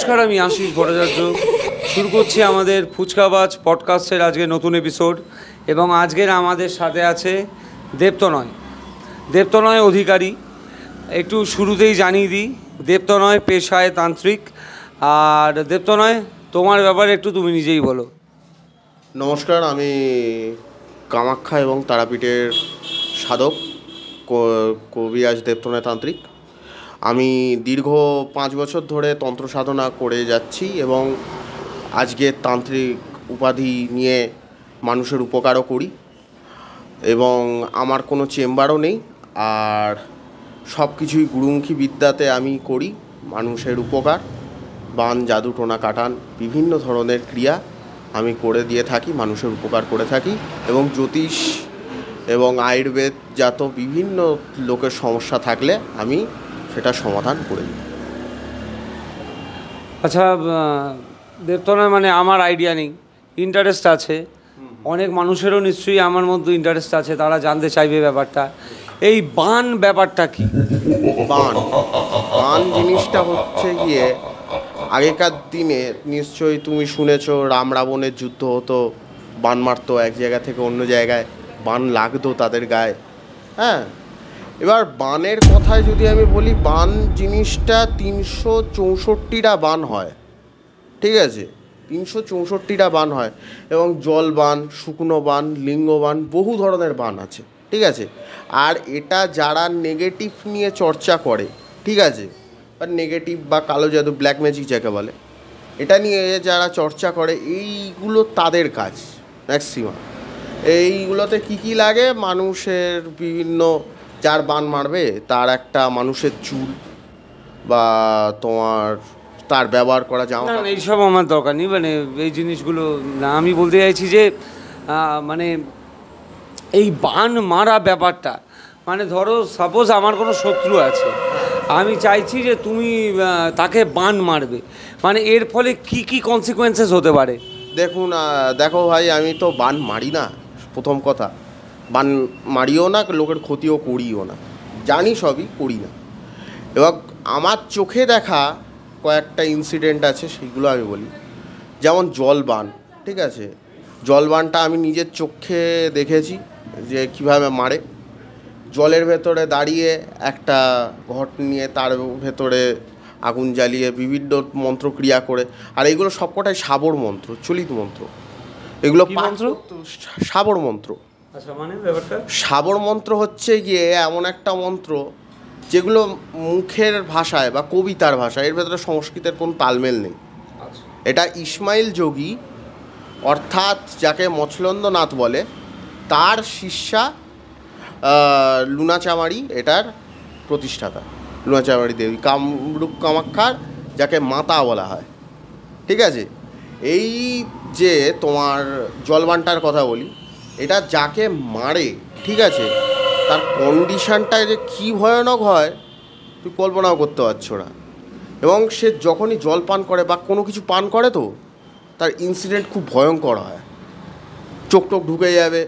নমস্কার, আমি আশিস ভট্টাচার্য। শুরু করছি আমাদের ফুচকাবাজ পডকাস্টের আজকে নতুন এপিসোড। এবং আজকের আমাদের সাথে আছে দেবতনয় অধিকারী। একটু শুরুতেই জানিয়ে দিই, দেবতনয় পেশায় তান্ত্রিক। আর দেবতনয়, তোমার ব্যাপারে একটু তুমি নিজেই বলো। নমস্কার, আমি কামাখ্যা এবং তারাপীঠের সাধক কবিরাজ দেবতনয় তান্ত্রিক। আমি দীর্ঘ 5 বছর ধরে তন্ত্র সাধনা করে যাচ্ছি এবং আজকে তান্ত্রিক উপাধি নিয়ে মানুষের উপকারও করি। এবং আমার কোনো চেম্বারও নেই, আর সব কিছুই গুরুমুখী বিদ্যাতে আমি করি। মানুষের উপকার, বান, জাদু, টোনা, কাটান, বিভিন্ন ধরনের ক্রিয়া আমি করে দিয়ে থাকি, মানুষের উপকার করে থাকি। এবং জ্যোতিষ এবং আয়ুর্বেদ জাত বিভিন্ন লোকের সমস্যা থাকলে আমি সেটা সমাধান করে দিই। আচ্ছা দেবতনয়, মানে আমার আইডিয়া নেই, ইন্টারেস্ট আছে অনেক মানুষেরও, নিশ্চয়ই আমার মধ্যে ইন্টারেস্ট আছে, তারা জানতে চাইবে ব্যাপারটা। এই বান ব্যাপারটা কি? বান বান জিনিসটা হচ্ছে গিয়ে, আগেকার দিনে নিশ্চয়ই তুমি শুনেছ, রাম রাবণের যুদ্ধ হতো, বান মারতো এক জায়গা থেকে অন্য জায়গায়, বান লাগতো তাদের গায়ে। হ্যাঁ, এবার বানের কথায় যদি আমি বলি, বান জিনিসটা 364টা বান হয়। ঠিক আছে, 364টা বান হয়। এবং জল বান, শুকনো বান, লিঙ্গ বান, বহু ধরনের বান আছে। ঠিক আছে, আর এটা যারা নেগেটিভ নিয়ে চর্চা করে, ঠিক আছে, বা নেগেটিভ বা কালো জাদু, ব্ল্যাক ম্যাজিক যাকে বলে, এটা নিয়ে যারা চর্চা করে, এইগুলো তাদের কাজ ম্যাক্সিমাম। এইগুলোতে কি লাগে, মানুষের বিভিন্ন, যার বান মারবে তার একটা মানুষের চুল বা তোমার তার ব্যবহার করা জামা, না, এইসব আমার দরকার নেই। মানে এই জিনিসগুলো না, আমি বলতে চাইছি যে মানে এই বান মারা ব্যাপারটা, মানে ধরো সাপোজ আমার কোনো শত্রু আছে, আমি চাইছি যে তুমি তাকে বান মারবে, মানে এর ফলে কি কি কনসিকোয়েন্সেস হতে পারে? দেখো ভাই, আমি তো বান মারি না। প্রথম কথা, বান মারিও না, লোকের ক্ষতিও করিও না, জানি সবই, করি না। এবং আমার চোখে দেখা কয়েকটা ইনসিডেন্ট আছে, সেগুলো আমি বলি। যেমন জলবান, ঠিক আছে, জলবানটা আমি নিজের চোখে দেখেছি যে কীভাবে মারে। জলের ভেতরে দাঁড়িয়ে একটা ঘট নিয়ে তার ভেতরে আগুন জ্বালিয়ে বিভিন্ন মন্ত্র ক্রিয়া করে। আর এইগুলো সবকটাই সাবর মন্ত্র, চলিত মন্ত্র। এগুলো মন্ত্র? সাবর মন্ত্র। আচ্ছা, মানে ব্যাপারটা সাবর মন্ত্র হচ্ছে গিয়ে এমন একটা মন্ত্র যেগুলো মুখের ভাষায় বা কবিতার ভাষায়, এর ভেতরে সংস্কৃতের কোনো তালমেল নেই। এটা ইসমাইল যোগী, অর্থাৎ যাকে মছলন্দনাথ বলে, তার শিষ্যা লুনাচামারি এটার প্রতিষ্ঠাতা। লুনাচামারি দেবী, কামরূপ কামাখ্যার যাকে মাতা বলা হয়। ঠিক আছে, এই যে তোমার জলবানটার কথা বলি, এটা যাকে মারে, ঠিক আছে, তার কন্ডিশানটা যে কী ভয়ানক হয় তুই কল্পনাও করতে পারছো না। এবং সে যখনই জল পান করে বা কোনো কিছু পান করে, তো তার ইনসিডেন্ট খুব ভয়ঙ্কর হয়। চোখ টোক ঢুকে যাবে,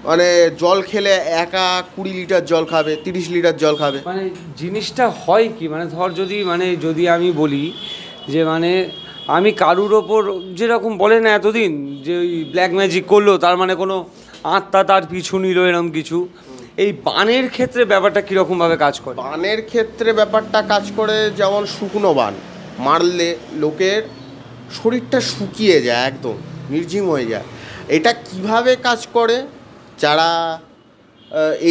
মানে জল খেলে একা 20 লিটার জল খাবে, 30 লিটার জল খাবে। মানে জিনিসটা হয় কি, মানে ধর যদি আমি বলি যে মানে আমি কারুর ওপর, যেরকম বলে না এতদিন যে ওই ব্ল্যাক ম্যাজিক করলো, তার মানে কোনো আত্মা তার পিছু নিল, এরকম কিছু, এই বানের ক্ষেত্রে ব্যাপারটা কীরকমভাবে কাজ করে? বানের ক্ষেত্রে ব্যাপারটা কাজ করে যেমন, শুকনো বান মারলে লোকের শরীরটা শুকিয়ে যায়, একদম নির্জীব হয়ে যায়। এটা কিভাবে কাজ করে, যারা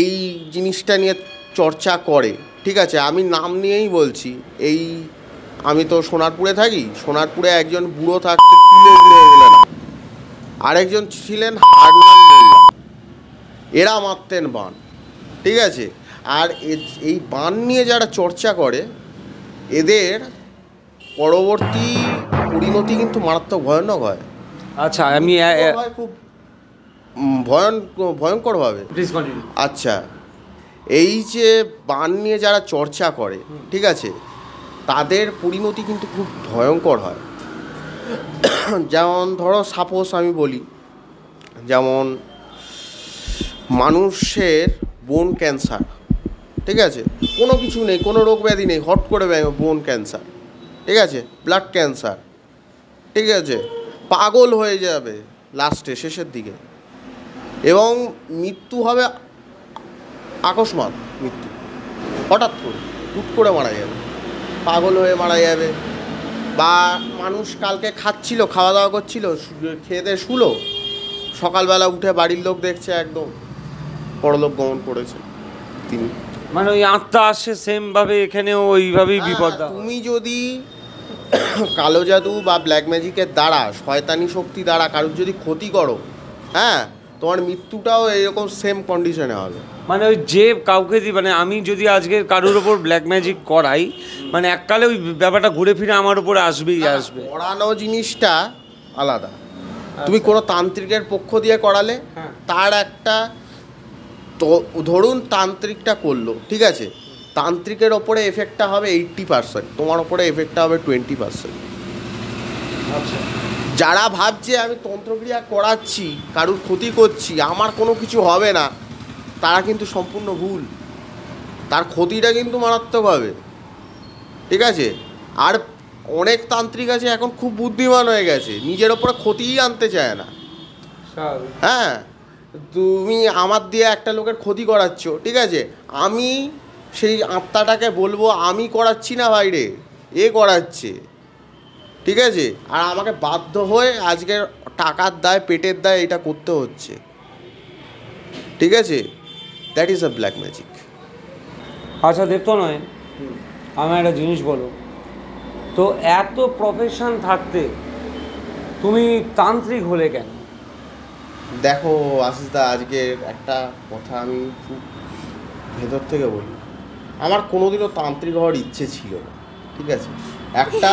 এই জিনিসটা নিয়ে চর্চা করে, ঠিক আছে, আমি নাম নিয়েই বলছি। আমি তো সোনারপুরে থাকি, সোনারপুরে একজন বুড়ো থাকতে, তুলো বুড়ো বলে না, আরেকজন ছিলেন হারনান মোল্লা, এরা মারতেন বান। ঠিক আছে, আর এই বান নিয়ে যারা চর্চা করে, এদের পরবর্তী পরিণতি কিন্তু মারাত্মক ভয়ানক হয়। আচ্ছা, আমি খুব ভয়ঙ্করভাবে। আচ্ছা, এই যে বান নিয়ে যারা চর্চা করে, ঠিক আছে, তাদের পরিণতি কিন্তু খুব ভয়ঙ্কর হয়। যেমন ধরো সাপোজ আমি বলি, যেমন মানুষের বোন ক্যান্সার, ঠিক আছে, কোনো কিছু নেই, কোনো রোগ ব্যাধি নেই, হট করে বোন ক্যান্সার, ঠিক আছে, ব্লাড ক্যান্সার, ঠিক আছে, পাগল হয়ে যাবে লাস্টে শেষের দিকে, এবং মৃত্যু হবে আকস্মাৎ মৃত্যু, হঠাৎ করে হুট করে মারা যাবে, পাগল হয়ে মারা যাবে। বা মানুষ কালকে খাচ্ছিল, খাওয়া দাওয়া করছিল, খেয়ে দিয়ে শুলো, সকালবেলা উঠে বাড়ির লোক দেখছে একদম পরলোক গমন করেছে তিনি। মানে ওই আত্মা আসে সেম ভাবে এখানেও ওইভাবেই বিপদ। তুমি যদি কালো জাদু বা ব্ল্যাক ম্যাজিকের দ্বারা, শয়তানি শক্তি দ্বারা কারোর যদি ক্ষতি করো, হ্যাঁ, তোমার মৃত্যুটাও এরকম সেম কন্ডিশনে হবে। মানে ওই যে কাউকে মানে আমি যদি আজকে কারোর ওপর ব্ল্যাক ম্যাজিক করাই, মানে এককালে ওই ব্যাপারটা ঘুরে ফিরে আমার উপরে আসবেই আসবে। করানো জিনিসটা আলাদা। তুমি কোনো তান্ত্রিকের পক্ষ দিয়ে করালে তার একটা, তো ধরুন তান্ত্রিকটা করলো, ঠিক আছে, তান্ত্রিকের ওপরে এফেক্টটা হবে 80%, তোমার ওপরে এফেক্টটা হবে 20%। আচ্ছা, যারা ভাবছে আমি তন্ত্রক্রিয়া করাচ্ছি, কারুর ক্ষতি করছি, আমার কোনো কিছু হবে না, তারা কিন্তু সম্পূর্ণ ভুল। তার ক্ষতিটা কিন্তু মারাত্মক হবে, ঠিক আছে। আর অনেক তান্ত্রিক আছে এখন খুব বুদ্ধিমান হয়ে গেছে, নিজের ওপরে ক্ষতিই আনতে চায় না। হ্যাঁ, তুমি আমার দিয়ে একটা লোকের ক্ষতি করাচ্ছ, ঠিক আছে, আমি সেই আত্মাটাকে বলবো আমি করাচ্ছি না বাইরে, এ করাচ্ছে, ঠিক আছে, আর আমাকে বাধ্য হয়ে আজকের টাকার দায়, পেটের দায় এটা করতে হচ্ছে, ঠিক আছে। That is a black magic. আচ্ছা দেবত নয়, আমার একটা জিনিস বলো তো, এত প্রফেশন থাকতে তুমি তান্ত্রিক হলে কেন? দেখো আশিসদা, আজকে একটা কথা আমি খুব ভেতর থেকে বলি, আমার কোনোদিনও তান্ত্রিক হওয়ার ইচ্ছে ছিল না, ঠিক আছে। একটা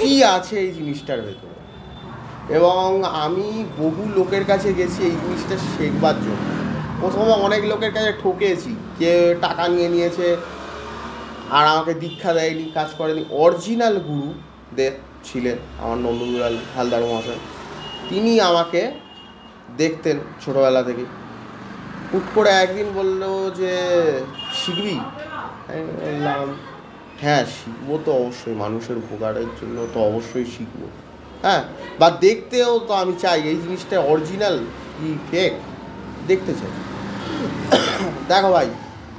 কী আছে এই জিনিসটার ভেতরে, এবং আমি বহু লোকের কাছে গেছি এই জিনিসটা শেখবার জন্য। প্রথমে অনেক লোকের কাছে ঠকেছি, কেউ টাকা নিয়ে নিয়েছে আর আমাকে দীক্ষা দেয়নি, কাজ করেনি। অরিজিনাল গুরুদেব ছিলেন আমার নন্দলাল হালদার মহাশয়, তিনি আমাকে দেখতেন ছোটোবেলা থেকে। হুট করে একদিন বললো যে শিখবি? আমি বললাম হ্যাঁ শিখবো তো অবশ্যই, মানুষের উপকারের জন্য তো অবশ্যই শিখবো, হ্যাঁ, বা দেখতেও তো আমি চাই এই জিনিসটা অরিজিনাল কি ফেক দেখতে চাই। দেখো ভাই,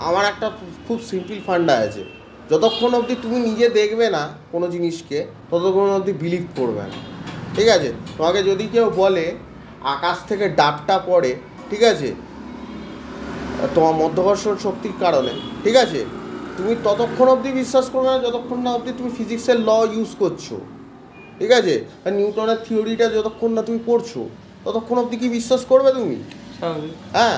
আমার একটা খুব সিম্পল ফান্ডা আছে, যতক্ষণ অবধি তুমি নিজে দেখবে না কোনো জিনিসকে, ততক্ষণ অবধি বিলিভ করবে না, ঠিক আছে। তোমাকে যদি কেউ বলে আকাশ থেকে ডাবটা পড়ে, ঠিক আছে, তোমার মধ্যাকর্ষণ শক্তির কারণে, ঠিক আছে, তুমি ততক্ষণ অবধি বিশ্বাস করবে না যতক্ষণ না অবধি তুমি ফিজিক্সের ল ইউজ করছো, ঠিক আছে, আর নিউটনের থিওরিটা যতক্ষণ না তুমি পড়ছো ততক্ষণ অবধি কি বিশ্বাস করবে তুমি? হ্যাঁ,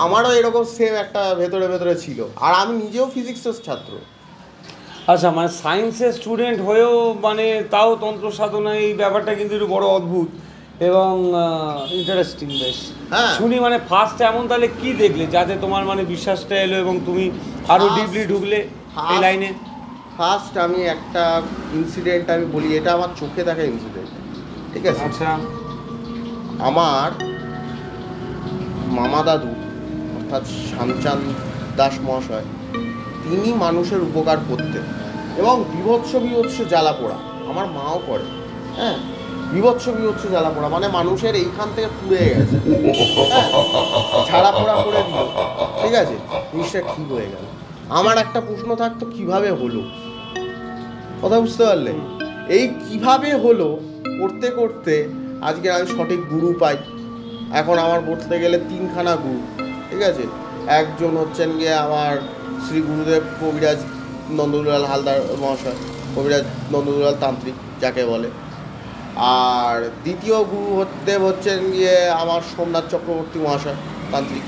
আমারও এরকম সেম একটা ভেতরে ভেতরে ছিল, আর আমি নিজেও ফিজিক্সের ছাত্র। আচ্ছা, মানে সায়েন্সের স্টুডেন্ট হয়েও মানে তাও তন্ত্র সাধনা, এই ব্যাপারটা কিন্তু একটু বড় অদ্ভুত এবং ইন্টারেস্টিং বেশ। হ্যাঁ, শুনি মানে ফার্স্ট এমন তাহলে কি দেখলে যাতে তোমার মানে বিশ্বাসটা এলো এবং তুমি আরও ডিপলি ঢুকলে এই লাইনে? ফার্স্ট আমি একটা ইনসিডেন্ট আমি বলি, এটা আমার চোখে দেখা ইনসিডেন্ট, ঠিক আছে। আচ্ছা, আমার মামা দাদু অর্থাৎ শ্যামচাঁদ দাস মহাশয়, তিনি মানুষের উপকার করতেন এবং বিভৎস বিভৎস জ্বালা পোড়া, আমার মাও করে, হ্যাঁ, বিভৎস বিভৎস জ্বালা পোড়া, মানে মানুষের এইখান থেকে পুড়ে গেছে, হ্যাঁ, ঝাড়া পোড়া করে দিল, ঠিক আছে, জিনিসটা ঠিক হয়ে গেল। আমার একটা প্রশ্ন থাকতো কিভাবে হলো, কথা বুঝতে পারলে? এই কিভাবে হলো করতে করতে আজকে আমি সঠিক গুরু পাই। এখন আমার বলতে গেলে 3খানা গুরু, ঠিক আছে। একজন হচ্ছেন গিয়ে আমার শ্রী গুরুদেব কবিরাজ নন্দলাল হালদার মহাশয়, কবিরাজ নন্দলাল তান্ত্রিক যাকে বলে। আর দ্বিতীয় গুরুদেব হচ্ছেন গিয়ে আমার সোমনাথ চক্রবর্তী মহাশয় তান্ত্রিক।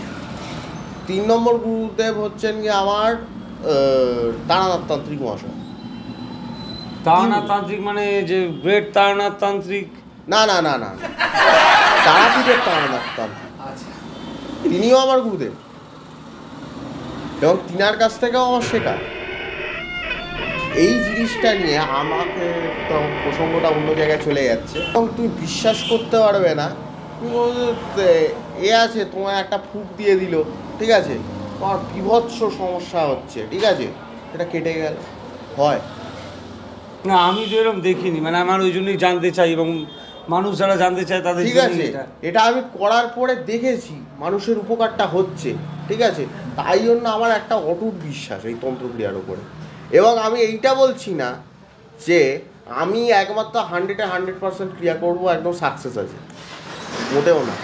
3 নম্বর গুরুদেব হচ্ছেন গিয়ে আমার তারানাথ তান্ত্রিক মহাশয়। তারানাথ তান্ত্রিক মানে যে গ্রেট তারানাথ তান্ত্রিক? না না না না, তারাপীঠের তারানাথ তান্ত্রিক, তিনিও আমার গুরুদেব এবং তিনার কাছ থেকেও আমার শেখা। এই জিনিসটা নিয়ে আমাকে তো প্রসঙ্গটা অন্য জায়গায় চলে যাচ্ছে, এবং তুমি বিশ্বাস করতে পারবে না, এ আছে তোমার একটা ফুক দিয়ে দিল, ঠিক আছে, তোমার বিভৎস সমস্যা হচ্ছে, ঠিক আছে, এটা কেটে গেল। হয় না আমি তো এরকম দেখিনি, মানে আমার ওই জন্যই জানতে চাই, এবং মানুষ যারা জানতে চায় তাদের ঠিক জন্যই আছে, এটা। এটা আমি করার পরে দেখেছি মানুষের উপকারটা হচ্ছে, ঠিক আছে, তাই জন্য আমার একটা অটুট বিশ্বাস এই তন্ত্রক্রিয়ার উপরে। এবং আমি এইটা বলছি না যে আমি একমাত্র 100% ক্রিয়া করব, একদম সাকসেস আছে, মোটেও না।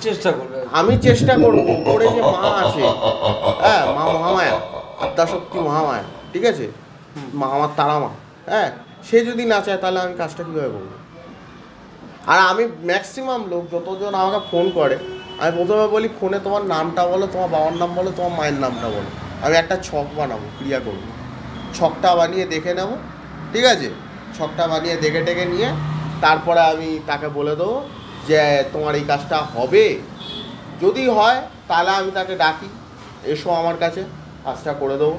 চেষ্টা করবে। আমি চেষ্টা করব, উপরে যে মা আছে, হ্যাঁ, মা মহামায়া, আদ্যাশক্তি মহামায়া, ঠিক আছে, মা আমার তারা মা, হ্যাঁ, সে যদি না চায় তাহলে আমি কাজটা কীভাবে করবো? আর আমি ম্যাক্সিমাম লোক যতজন আমাকে ফোন করে, আমি প্রথমে বলি ফোনে তোমার নামটা বলো, তোমার বাবার নাম বলো, তোমার মায়ের নামটা বলো, আমি একটা ছক বানাবো, ক্রিয়া করবো, ছকটা বানিয়ে দেখে নেব, ঠিক আছে, ছকটা বানিয়ে দেখে টেকে নিয়ে তারপরে আমি তাকে বলে দেবো যে তোমার এই কাজটা হবে। যদি হয় তাহলে আমি তাকে ডাকি, এসো আমার কাছে, কাজটা করে দেবো।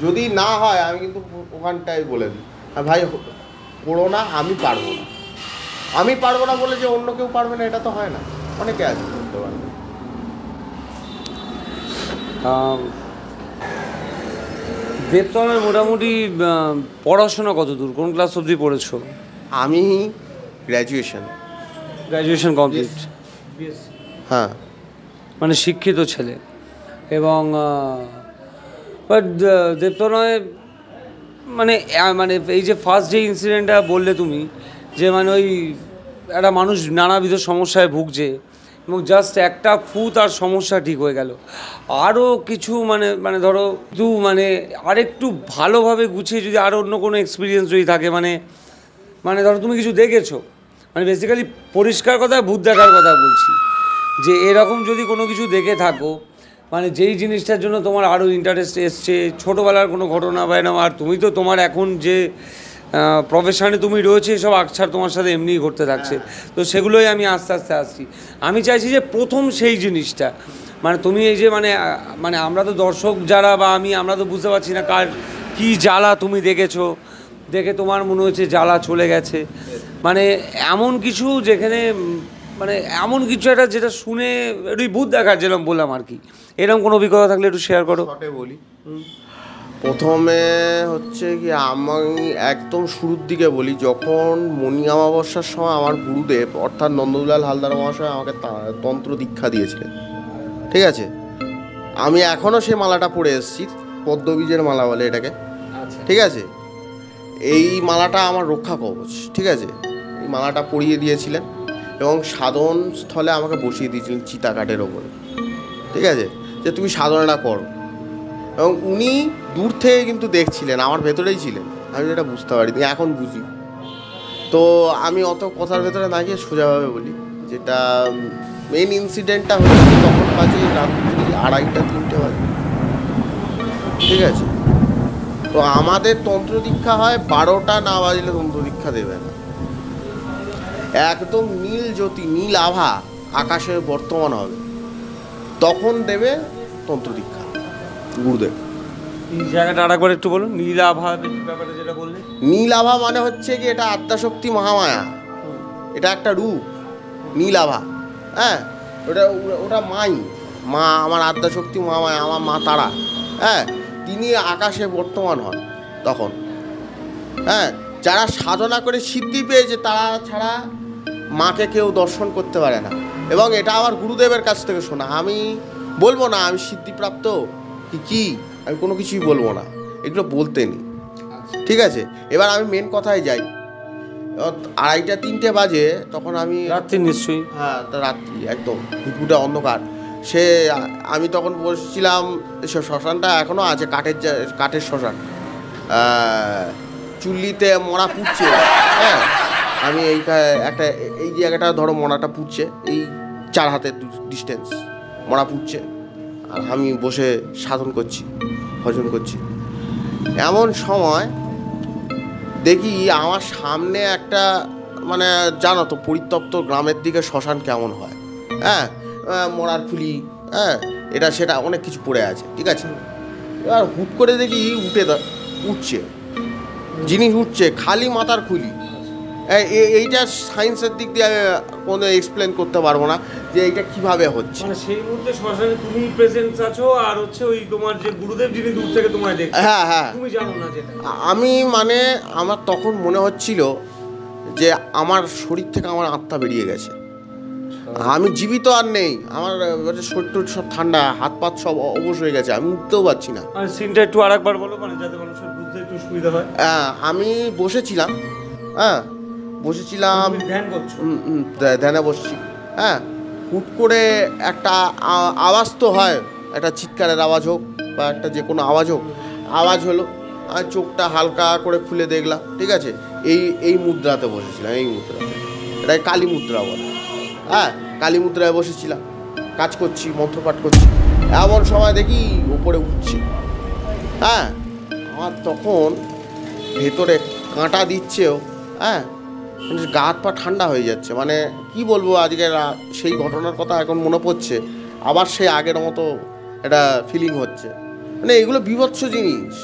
যদি না হয় আমি কিন্তু ওখানটায় বলে দিই, ভাই করো না, আমি পারবো না। আমি পারবো না বলে যে অন্য কেউ পারবে না এটা তো হয় না, অনেকে আছে করতে পারবে। দেবতলায় মোটামুটি পড়াশোনা কত দূর, কোন ক্লাস অবধি পড়েছো? আমি গ্র্যাজুয়েশন কমপ্লিট। হ্যাঁ, মানে শিক্ষিত ছেলে। এবং বাট দেবতলায় মানে মানে এই যে ফার্স্ট যে ইনসিডেন্টটা বললে তুমি, যে মানে ওই একটা মানুষ নানাবিধ সমস্যায় ভুগছে এবং জাস্ট একটা ফু তার সমস্যা ঠিক হয়ে গেল। আরও কিছু মানে মানে ধরো একটু মানে আরেকটু ভালোভাবে গুছিয়ে যদি আরও অন্য কোনো এক্সপিরিয়েন্স যদি থাকে, মানে মানে ধরো তুমি কিছু দেখেছো, মানে বেসিক্যালি পরিষ্কার কথা ভূত দেখার কথা বলছি, যে এরকম যদি কোনো কিছু দেখে থাকো, মানে যেই জিনিসটার জন্য তোমার আরও ইন্টারেস্ট এসছে, ছোটোবেলার কোনো ঘটনা বা না, আর তুমি তো তোমার এখন যে প্রফেশনে তুমি রয়েছে এসব আকছার তোমার সাথে এমনিই ঘটতে থাকছে, তো সেগুলোই আমি আস্তে আস্তে আসছি। আমি চাইছি যে প্রথম সেই জিনিসটা, মানে তুমি এই যে মানে মানে আমরা তো দর্শক যারা বা আমরা তো বুঝতে পারছি না কার কী জ্বালা তুমি দেখেছো, দেখে তোমার মনে হচ্ছে জ্বালা চলে গেছে, মানে এমন কিছু যেখানে মানে এমন কিছু একটা যেটা শুনে একটু ভূত দেখার যেরকম বললাম আর কি, এরকম কোনো অভিজ্ঞতা থাকলে একটু শেয়ার করো। শর্টে বলি, প্রথমে হচ্ছে কি আমি একদম শুরুর দিকে বলি, যখন মণি অমাবস্যার সময় আমার গুরুদেব অর্থাৎ নন্দলাল হালদার মহাশয় আমাকে তন্ত্র দীক্ষা দিয়েছিলেন, ঠিক আছে, আমি এখনও সেই মালাটা পরে এসেছি, পদ্মবীজের মালা বলে এটাকে, ঠিক আছে, এই মালাটা আমার রক্ষা কবচ, ঠিক আছে, এই মালাটা পরিয়ে দিয়েছিলেন এবং সাধন স্থলে আমাকে বসিয়ে দিয়েছিলেন চিতাকাঠের ওপরে, ঠিক আছে, যে তুমি সাধনাটা করো। এবং উনি দূর থেকে কিন্তু দেখছিলেন, আমার ভেতরেই ছিলেন, আমি যেটা বুঝতে পারিনি, এখন বুঝি। তো আমি অত কথার ভেতরে না গিয়ে সোজাভাবে বলি, যেটা মেন ইনসিডেন্টটা হচ্ছে তখন বাজে রাত্রি 2:30-3টে বাজে, ঠিক আছে। তো আমাদের তন্ত্র দীক্ষা হয় 12টা না বাজলে তন্ত্র দীক্ষা দেবে না, একদম নীল জ্যোতি, নীল আভা আকাশে বর্তমান হবে, তখন দেবে তন্ত্র দীক্ষা গুরুদেব। এই জায়গাটা আরেকবার একটু বলুন, নীল আভা ব্যাপারে যেটা বললে। নীল আভা মানে হচ্ছে কি এটা আদ্যাশক্তি মহামায়া, এটা একটা রূপ, নীল আভা, হ্যাঁ, ওটা ওটা মা আমার আদ্যাশক্তি মহামায়া, আমার মা তারা, হ্যাঁ, তিনি আকাশে বর্তমান হন তখন, হ্যাঁ, যারা সাধনা করে সিদ্ধি পেয়েছে তারা ছাড়া মাকে কেউ দর্শন করতে পারে না। এবং এটা আমার গুরুদেবের কাছ থেকে শোনা, আমি বলবো না আমি সিদ্ধিপ্রাপ্ত কি আমি কোনো কিছুই বলবো না, এগুলো বলতে নেই, ঠিক আছে। এবার আমি মেন কথায় যাই, 2:30-3টে বাজে, তখন আমি রাত্রি নিশ্চয়ই, হ্যাঁ, রাত্রি একদম দুপুরটা অন্ধকার, সে আমি তখন বসছিলাম, সে শ্মশানটা এখনও আছে, কাঠের শ্মশান, চুল্লিতে মরা পুড়ছে, হ্যাঁ, আমি এই জায়গাটা ধরো মরাটা পুড়ছে, এই 4 হাতের ডিস্টেন্স মরা পুড়ছে, আর আমি বসে সাধন করছি, ভজন করছি। এমন সময় দেখি আমার সামনে একটা, মানে জানো তো পরিত্যক্ত গ্রামের দিকে শ্মশান কেমন হয়, হ্যাঁ, মরার খুলি, হ্যাঁ, এটা সেটা অনেক কিছু পড়ে আছে, ঠিক আছে। এবার হুট করে দেখি উঠছে জিনিস, উঠছে খালি মাথার খুলি, এইটা সায়েন্সের দিক দিয়ে কোনো এক্সপ্লেন করতে পারবো না যে এইটা কিভাবে হচ্ছে। মানে সেই মুহূর্তে শ্মশানে তুমি প্রেজেন্স আছো আর হচ্ছে ওই তোমার যে গুরুদেব যিনি দূর থেকে তোমায় দেখছে, হ্যাঁ হ্যাঁ, তুমি জানো না যেটা। আমি মানে আমার তখন মনে হচ্ছিল যে আমার শরীর থেকে আমার আত্মা বেরিয়ে গেছে, আমি জীবিত আর নেই, আমার শরীর টরীর সব ঠান্ডা, হাত পাত সব অবশ হয়ে গেছে, আমি উঠতেও পারছি না। আর সিনটা একটু আরেকবার বলো, মানে যাতে মানুষের বুঝতে একটু সুবিধা হয়। আমি বসেছিলাম, হ্যাঁ বসেছিলাম, তুমি ধ্যান করছো? ধ্যানে বসছি, হ্যাঁ হুট করে একটা আওয়াজ তো হয়, একটা চিৎকারের আওয়াজ হোক বা একটা যে কোনো আওয়াজ হোক, আওয়াজ হলো, আর চোখটা হালকা করে খুলে দেখলাম, ঠিক আছে এই মুদ্রাতে বসেছিলাম, এই মুদ্রাতে, এটাই কালী মুদ্রা বলে, হ্যাঁ কালী মুদ্রায় বসেছিলাম, কাজ করছি, মন্ত্রপাঠ করছি, এমন সময় দেখি উপরে উঠছে, হ্যাঁ আমার তখন ভেতরে কাঁটা দিচ্ছেও, হ্যাঁ মানে গা হাত পা ঠান্ডা হয়ে যাচ্ছে, মানে কি বলবো, আজকে সেই ঘটনার কথা এখন মনে পড়ছে, আবার সেই আগের মতো একটা ফিলিং হচ্ছে, মানে এগুলো বীভৎস জিনিস।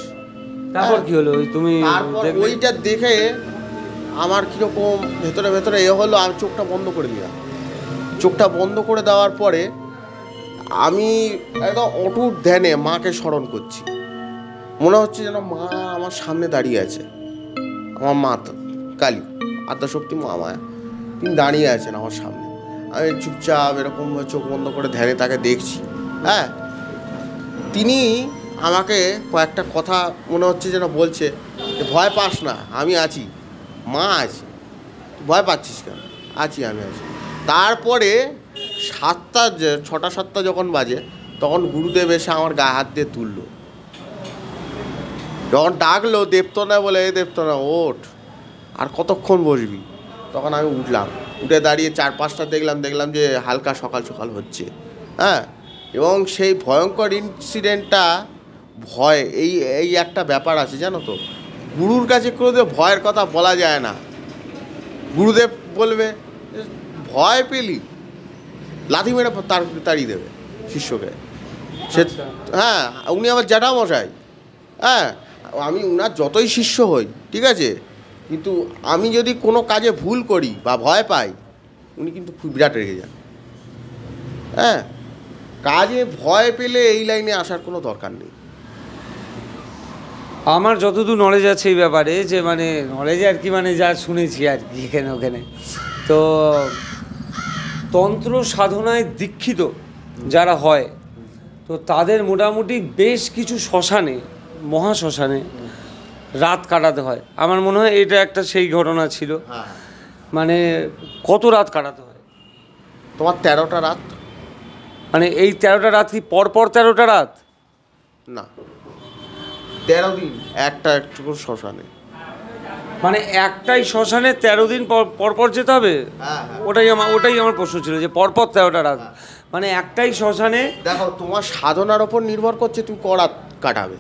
তারপর কি হলো? তুমি তারপর ওইটা দেখে আমার কীরকম ভেতরে ভেতরে হলো, আমি চোখটা বন্ধ করে দিলাম, চোখটা বন্ধ করে দেওয়ার পরে আমি একদম অটুট ধ্যানে মাকে স্মরণ করছি, মনে হচ্ছে যেন মা আমার সামনে দাঁড়িয়ে আছে, আমার মা কালী আদ্যাশক্তি মা মায়া, তিনি দাঁড়িয়ে আছেন আমার সামনে, আমি চুপচাপ এরকম চোখ বন্ধ করে ধ্যানে তাকে দেখছি, হ্যাঁ তিনি আমাকে কয়েকটা কথা মনে হচ্ছে যেন বলছে যে ভয় পাস না, আমি আছি, মা আছে, ভয় পাচ্ছিস কেন, আছি আমি আছি। তারপরে 6টা 7টা যখন বাজে, তখন গুরুদেব এসে আমার গায়ে হাত দিয়ে তুললো, যখন ডাকলো দেবতনা বলে, এই দেবতনা ওঠ, আর কতক্ষণ বসবি, তখন আমি উঠলাম, উঠে দাঁড়িয়ে 4-5টা দেখলাম যে হালকা সকাল সকাল হচ্ছে, হ্যাঁ এবং সেই ভয়ঙ্কর ইনসিডেন্টটা ভয়, এই একটা ব্যাপার আছে জানো তো, গুরুর কাছে কোনোদিন ভয়ের কথা বলা যায় না, গুরুদেব বলবে ভয় পেলি, লাথি মেরে তাড়িয়ে দেবে শিষ্যকে, সে হ্যাঁ উনি আমার জ্যাঠামশাই, হ্যাঁ আমি উনার যতই শিষ্য হই, ঠিক আছে, কিন্তু আমি যদি কোনো কাজে ভুল করি বা ভয় পাই, উনি কিন্তু খুব বিরাট রেগে যান, হ্যাঁ কাজে ভয় পেলে এই লাইনে আসার কোনো দরকার নেই। আমার যতদূর নলেজ আছে এই ব্যাপারে, যে মানে নলেজ আর কি, মানে যা শুনেছি আর কি এখানে ওখানে, তো তন্ত্র সাধনায় দীক্ষিত যারা হয়, তো তাদের মোটামুটি বেশ কিছু শ্মশানে, মহাশ্মশানে রাত কাটাতে হয়, আমার মনে হয় এটা একটা সেই ঘটনা ছিল। মানে কত রাত কাটাতে হয় তোমার? 13টা রাত। মানে এই 13টা রাত কি পরপর 13টা রাত? না, 13 দিন একটা একটু শ্মশানে, মানে একটাই শ্মশানে 13 দিন পরপর যেতে হবে? ওটাই আমার প্রশ্ন ছিল, যে পরপর 13টা রাত, মানে একটাই শ্মশানে। দেখো তোমার সাধনার ওপর নির্ভর করছে তুমি ক রাত কাটাবে,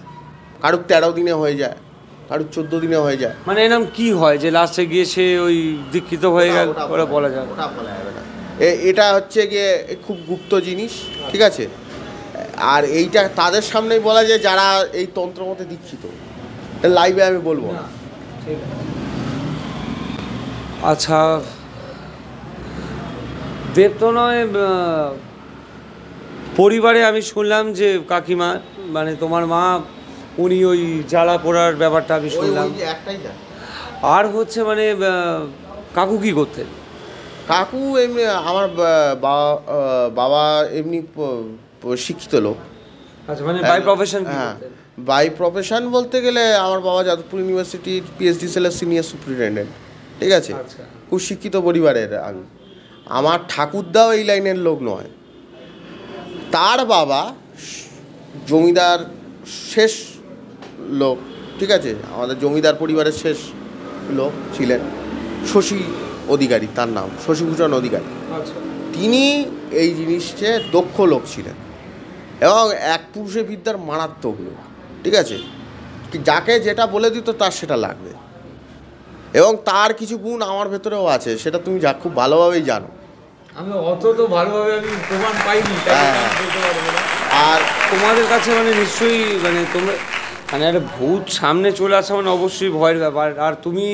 কারুর 13 দিনে হয়ে যায়, কারুর 14 দিনে হয়ে যায়। মানে এরকম কি হয় যে লাস্টে গিয়ে সে ওই দীক্ষিত হয়ে গেল, ওটা বলা যাবে? ওটা বলা যাবে না, এটা হচ্ছে গিয়ে খুব গুপ্ত জিনিস, ঠিক আছে, আর এইটা তাদের সামনেই বলা যায় যারা এই তন্ত্র মতে দীক্ষিত, লাইভে আমি বলবো না। আচ্ছা, দেবতনয় পরিবারে আমি শুনলাম যে কাকিমা, মানে তোমার মা, উনি ওই জ্বালা পোড়ার ব্যাপারটা আমি শুনলাম, আর হচ্ছে মানে কাকু কি করতেন? কাকু এমনি আমার বাবা এমনি শিক্ষিত লোক। আচ্ছা, মানে বাই প্রফেশন? হ্যাঁ, বাই প্রফেশন বলতে গেলে আমার বাবা যাদবপুর ইউনিভার্সিটির পিএইচডি সেলের সিনিয়র সুপারিনটেন্ডেন্ট, ঠিক আছে, খুব শিক্ষিত পরিবারের। আমি আমার ঠাকুরদাও এই লাইনের লোক নয়, তার বাবা জমিদার শেষ লোক, ঠিক আছে, আমাদের জমিদার পরিবারের শেষ লোক ছিলেন শশী অধিকারী, তার নাম শশীভূষণ অধিকারী। তিনি এই জিনিসে দক্ষ লোক ছিলেন এবং এক পুরুষে বিদ্যার মারাত্মক লোক, ঠিক আছে, যাকে যেটা বলে দিত তার সেটা লাগবে, এবং তার কিছু গুণ আমার ভেতরেও আছে, সেটা তুমি খুব ভালোভাবেই জানো। আমি অত তো ভালোভাবে আমি প্রমাণ পাইনি, আর তোমাদের কাছে মানে নিশ্চয়ই মানে তোমরা মানে একটা ভূত সামনে চলে আসা মানে অবশ্যই ভয়ের ব্যাপার, আর তুমি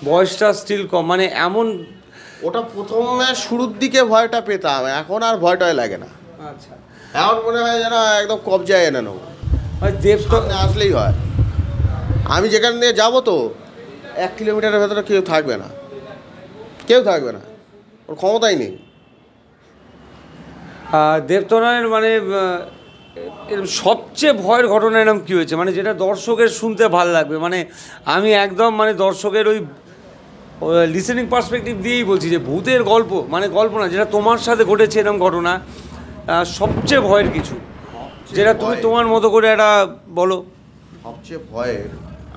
বয়সটা স্টিল কম, মানে এমন ওটা প্রথমে শুরুর দিকে ভয়টা পেতাম, এখন আর ভয়টাই লাগে না। আচ্ছা, এখন মনে হয় যেন একদম কবজায় এনে নেবো, দেব তো সামনে আসলেই হয়। আমি যেখানে নিয়ে যাবো তো 1 কিলোমিটারের ভেতরে কেউ থাকবে না, কেউ থাকবে না, ওর ক্ষমতাই নেই। দেবতনয়ের মানে এর সবচেয়ে ভয়ের ঘটনা এরকম কী হয়েছে, মানে যেটা দর্শকের শুনতে ভালো লাগবে, মানে আমি একদম মানে দর্শকের ওই লিসেনিং পার্সপেক্টিভ দিয়েই বলছি যে ভূতের গল্প, মানে গল্প না, যেটা তোমার সাথে ঘটেছে এরকম ঘটনা, সবচেয়ে ভয়ের কিছু, যেটা তুমি তোমার মতো করে একটা বলো। সবচেয়ে ভয়ের,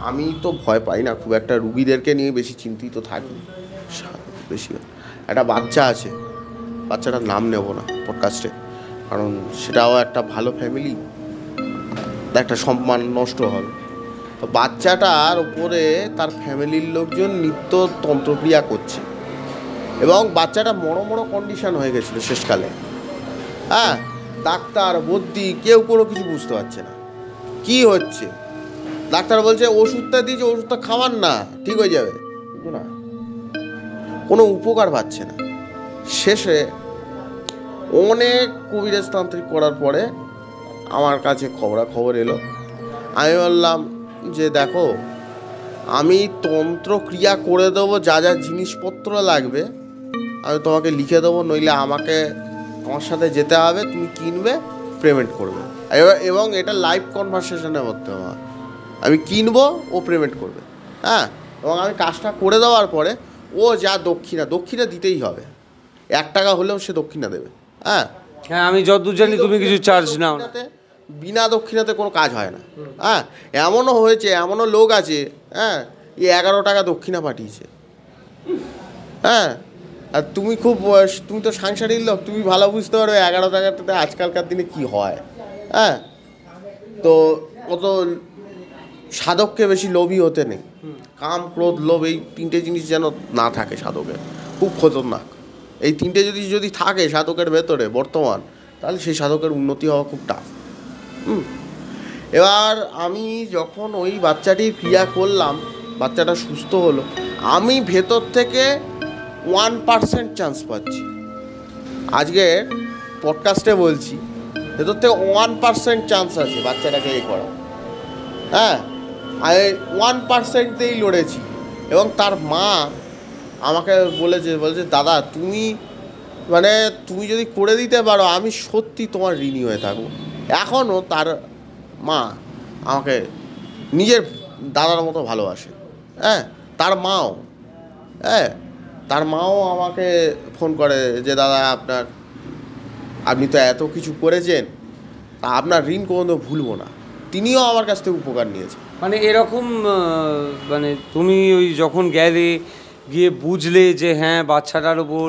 আমি তো ভয় পাই না খুব একটা, রুগীদেরকে নিয়ে বেশি চিন্তিত থাকি বেশি। একটা বাচ্চা আছে, বাচ্চাটার নাম নেব না পডকাস্টে, কারণ সেটাও একটা ভালো ফ্যামিলি, একটা সম্মান নষ্ট হবে। তো বাচ্চাটার উপরে তার ফ্যামিলির লোকজন নিত্য তন্ত্রক্রিয়া করছে, এবং বাচ্চাটা বড় কন্ডিশন হয়ে গেছিলো শেষকালে। হ্যাঁ, ডাক্তার বদ্যি কেউ কোনো কিছু বুঝতে পারছে না কি হচ্ছে। ডাক্তার বলছে ওষুধটা দিয়েছে, ওষুধটা খাওয়ান না, ঠিক হয়ে যাবে, কিন্তু না, কোনো উপকার পাচ্ছে না। শেষে অনেক কবিরাজ তান্ত্রিক করার পরে আমার কাছে খবর এলো। আমি বললাম যে দেখো, আমি তন্ত্রক্রিয়া করে দেবো, যা যা জিনিসপত্র লাগবে আমি তোমাকে লিখে দেবো, নইলে আমার সাথে যেতে হবে, তুমি কিনবে, পেমেন্ট করবে, এবং এটা লাইভ কনভারসেশনে করতে হবে। আমি কিনবো, ও পেমেন্ট করবে। হ্যাঁ, এবং আমি কাজটা করে দেওয়ার পরে ও যা দক্ষিণা দিতেই হবে, 1 টাকা হলেও সে দক্ষিণা দেবে। হ্যাঁ হ্যাঁ, আমি যতদূর জানি তুমি কিছু চার্জ নাও না। বিনা দক্ষিণাতে কোনো কাজ হয় না। হ্যাঁ, এমনও হয়েছে, এমনও লোক আছে, হ্যাঁ, 11 টাকা দক্ষিণা পাঠিয়েছে। হ্যাঁ, আর তুমি তো সাংসারিক লোক, তুমি ভালো বুঝতে পারো 11 টাকাটাতে আজকালকার দিনে কি হয়। হ্যাঁ, তো অত সাধককে বেশি লোভী হতে নেই। কাম, ক্রোধ, লোভ, এই 3টে জিনিস যেন না থাকে সাধকের, খুব খতরনাক। এই 3টে যদি থাকে সাধকের ভেতরে বর্তমান, তাহলে সেই সাধকের উন্নতি হওয়া খুব টাফ। এবার আমি যখন ওই বাচ্চাটির ক্রিয়া করলাম, বাচ্চাটা সুস্থ হলো, আমি ভেতর থেকে 1% চান্স পাচ্ছি। আজকে পডকাস্টে বলছি, ভেতর থেকে 1% চান্স আছে বাচ্চাটাকে করা। হ্যাঁ, আমি 1%তেই লড়েছি। এবং তার মা আমাকে বলছে দাদা, তুমি যদি করে দিতে পারো, আমি সত্যি তোমার ঋণী হয়ে থাকবো। এখনও তার মা আমাকে নিজের দাদার মতো ভালোবাসে। হ্যাঁ, তার মাও আমাকে ফোন করে যে দাদা, আপনি তো এত কিছু করেছেন, তা আপনার ঋণ কোনোদিনও ভুলবো না। তিনিও আমার কাছ থেকে উপকার নিয়েছে। মানে এরকম মানে তুমি ওই যখন গিয়ে বুঝলে যে হ্যাঁ বাচ্চাটার উপর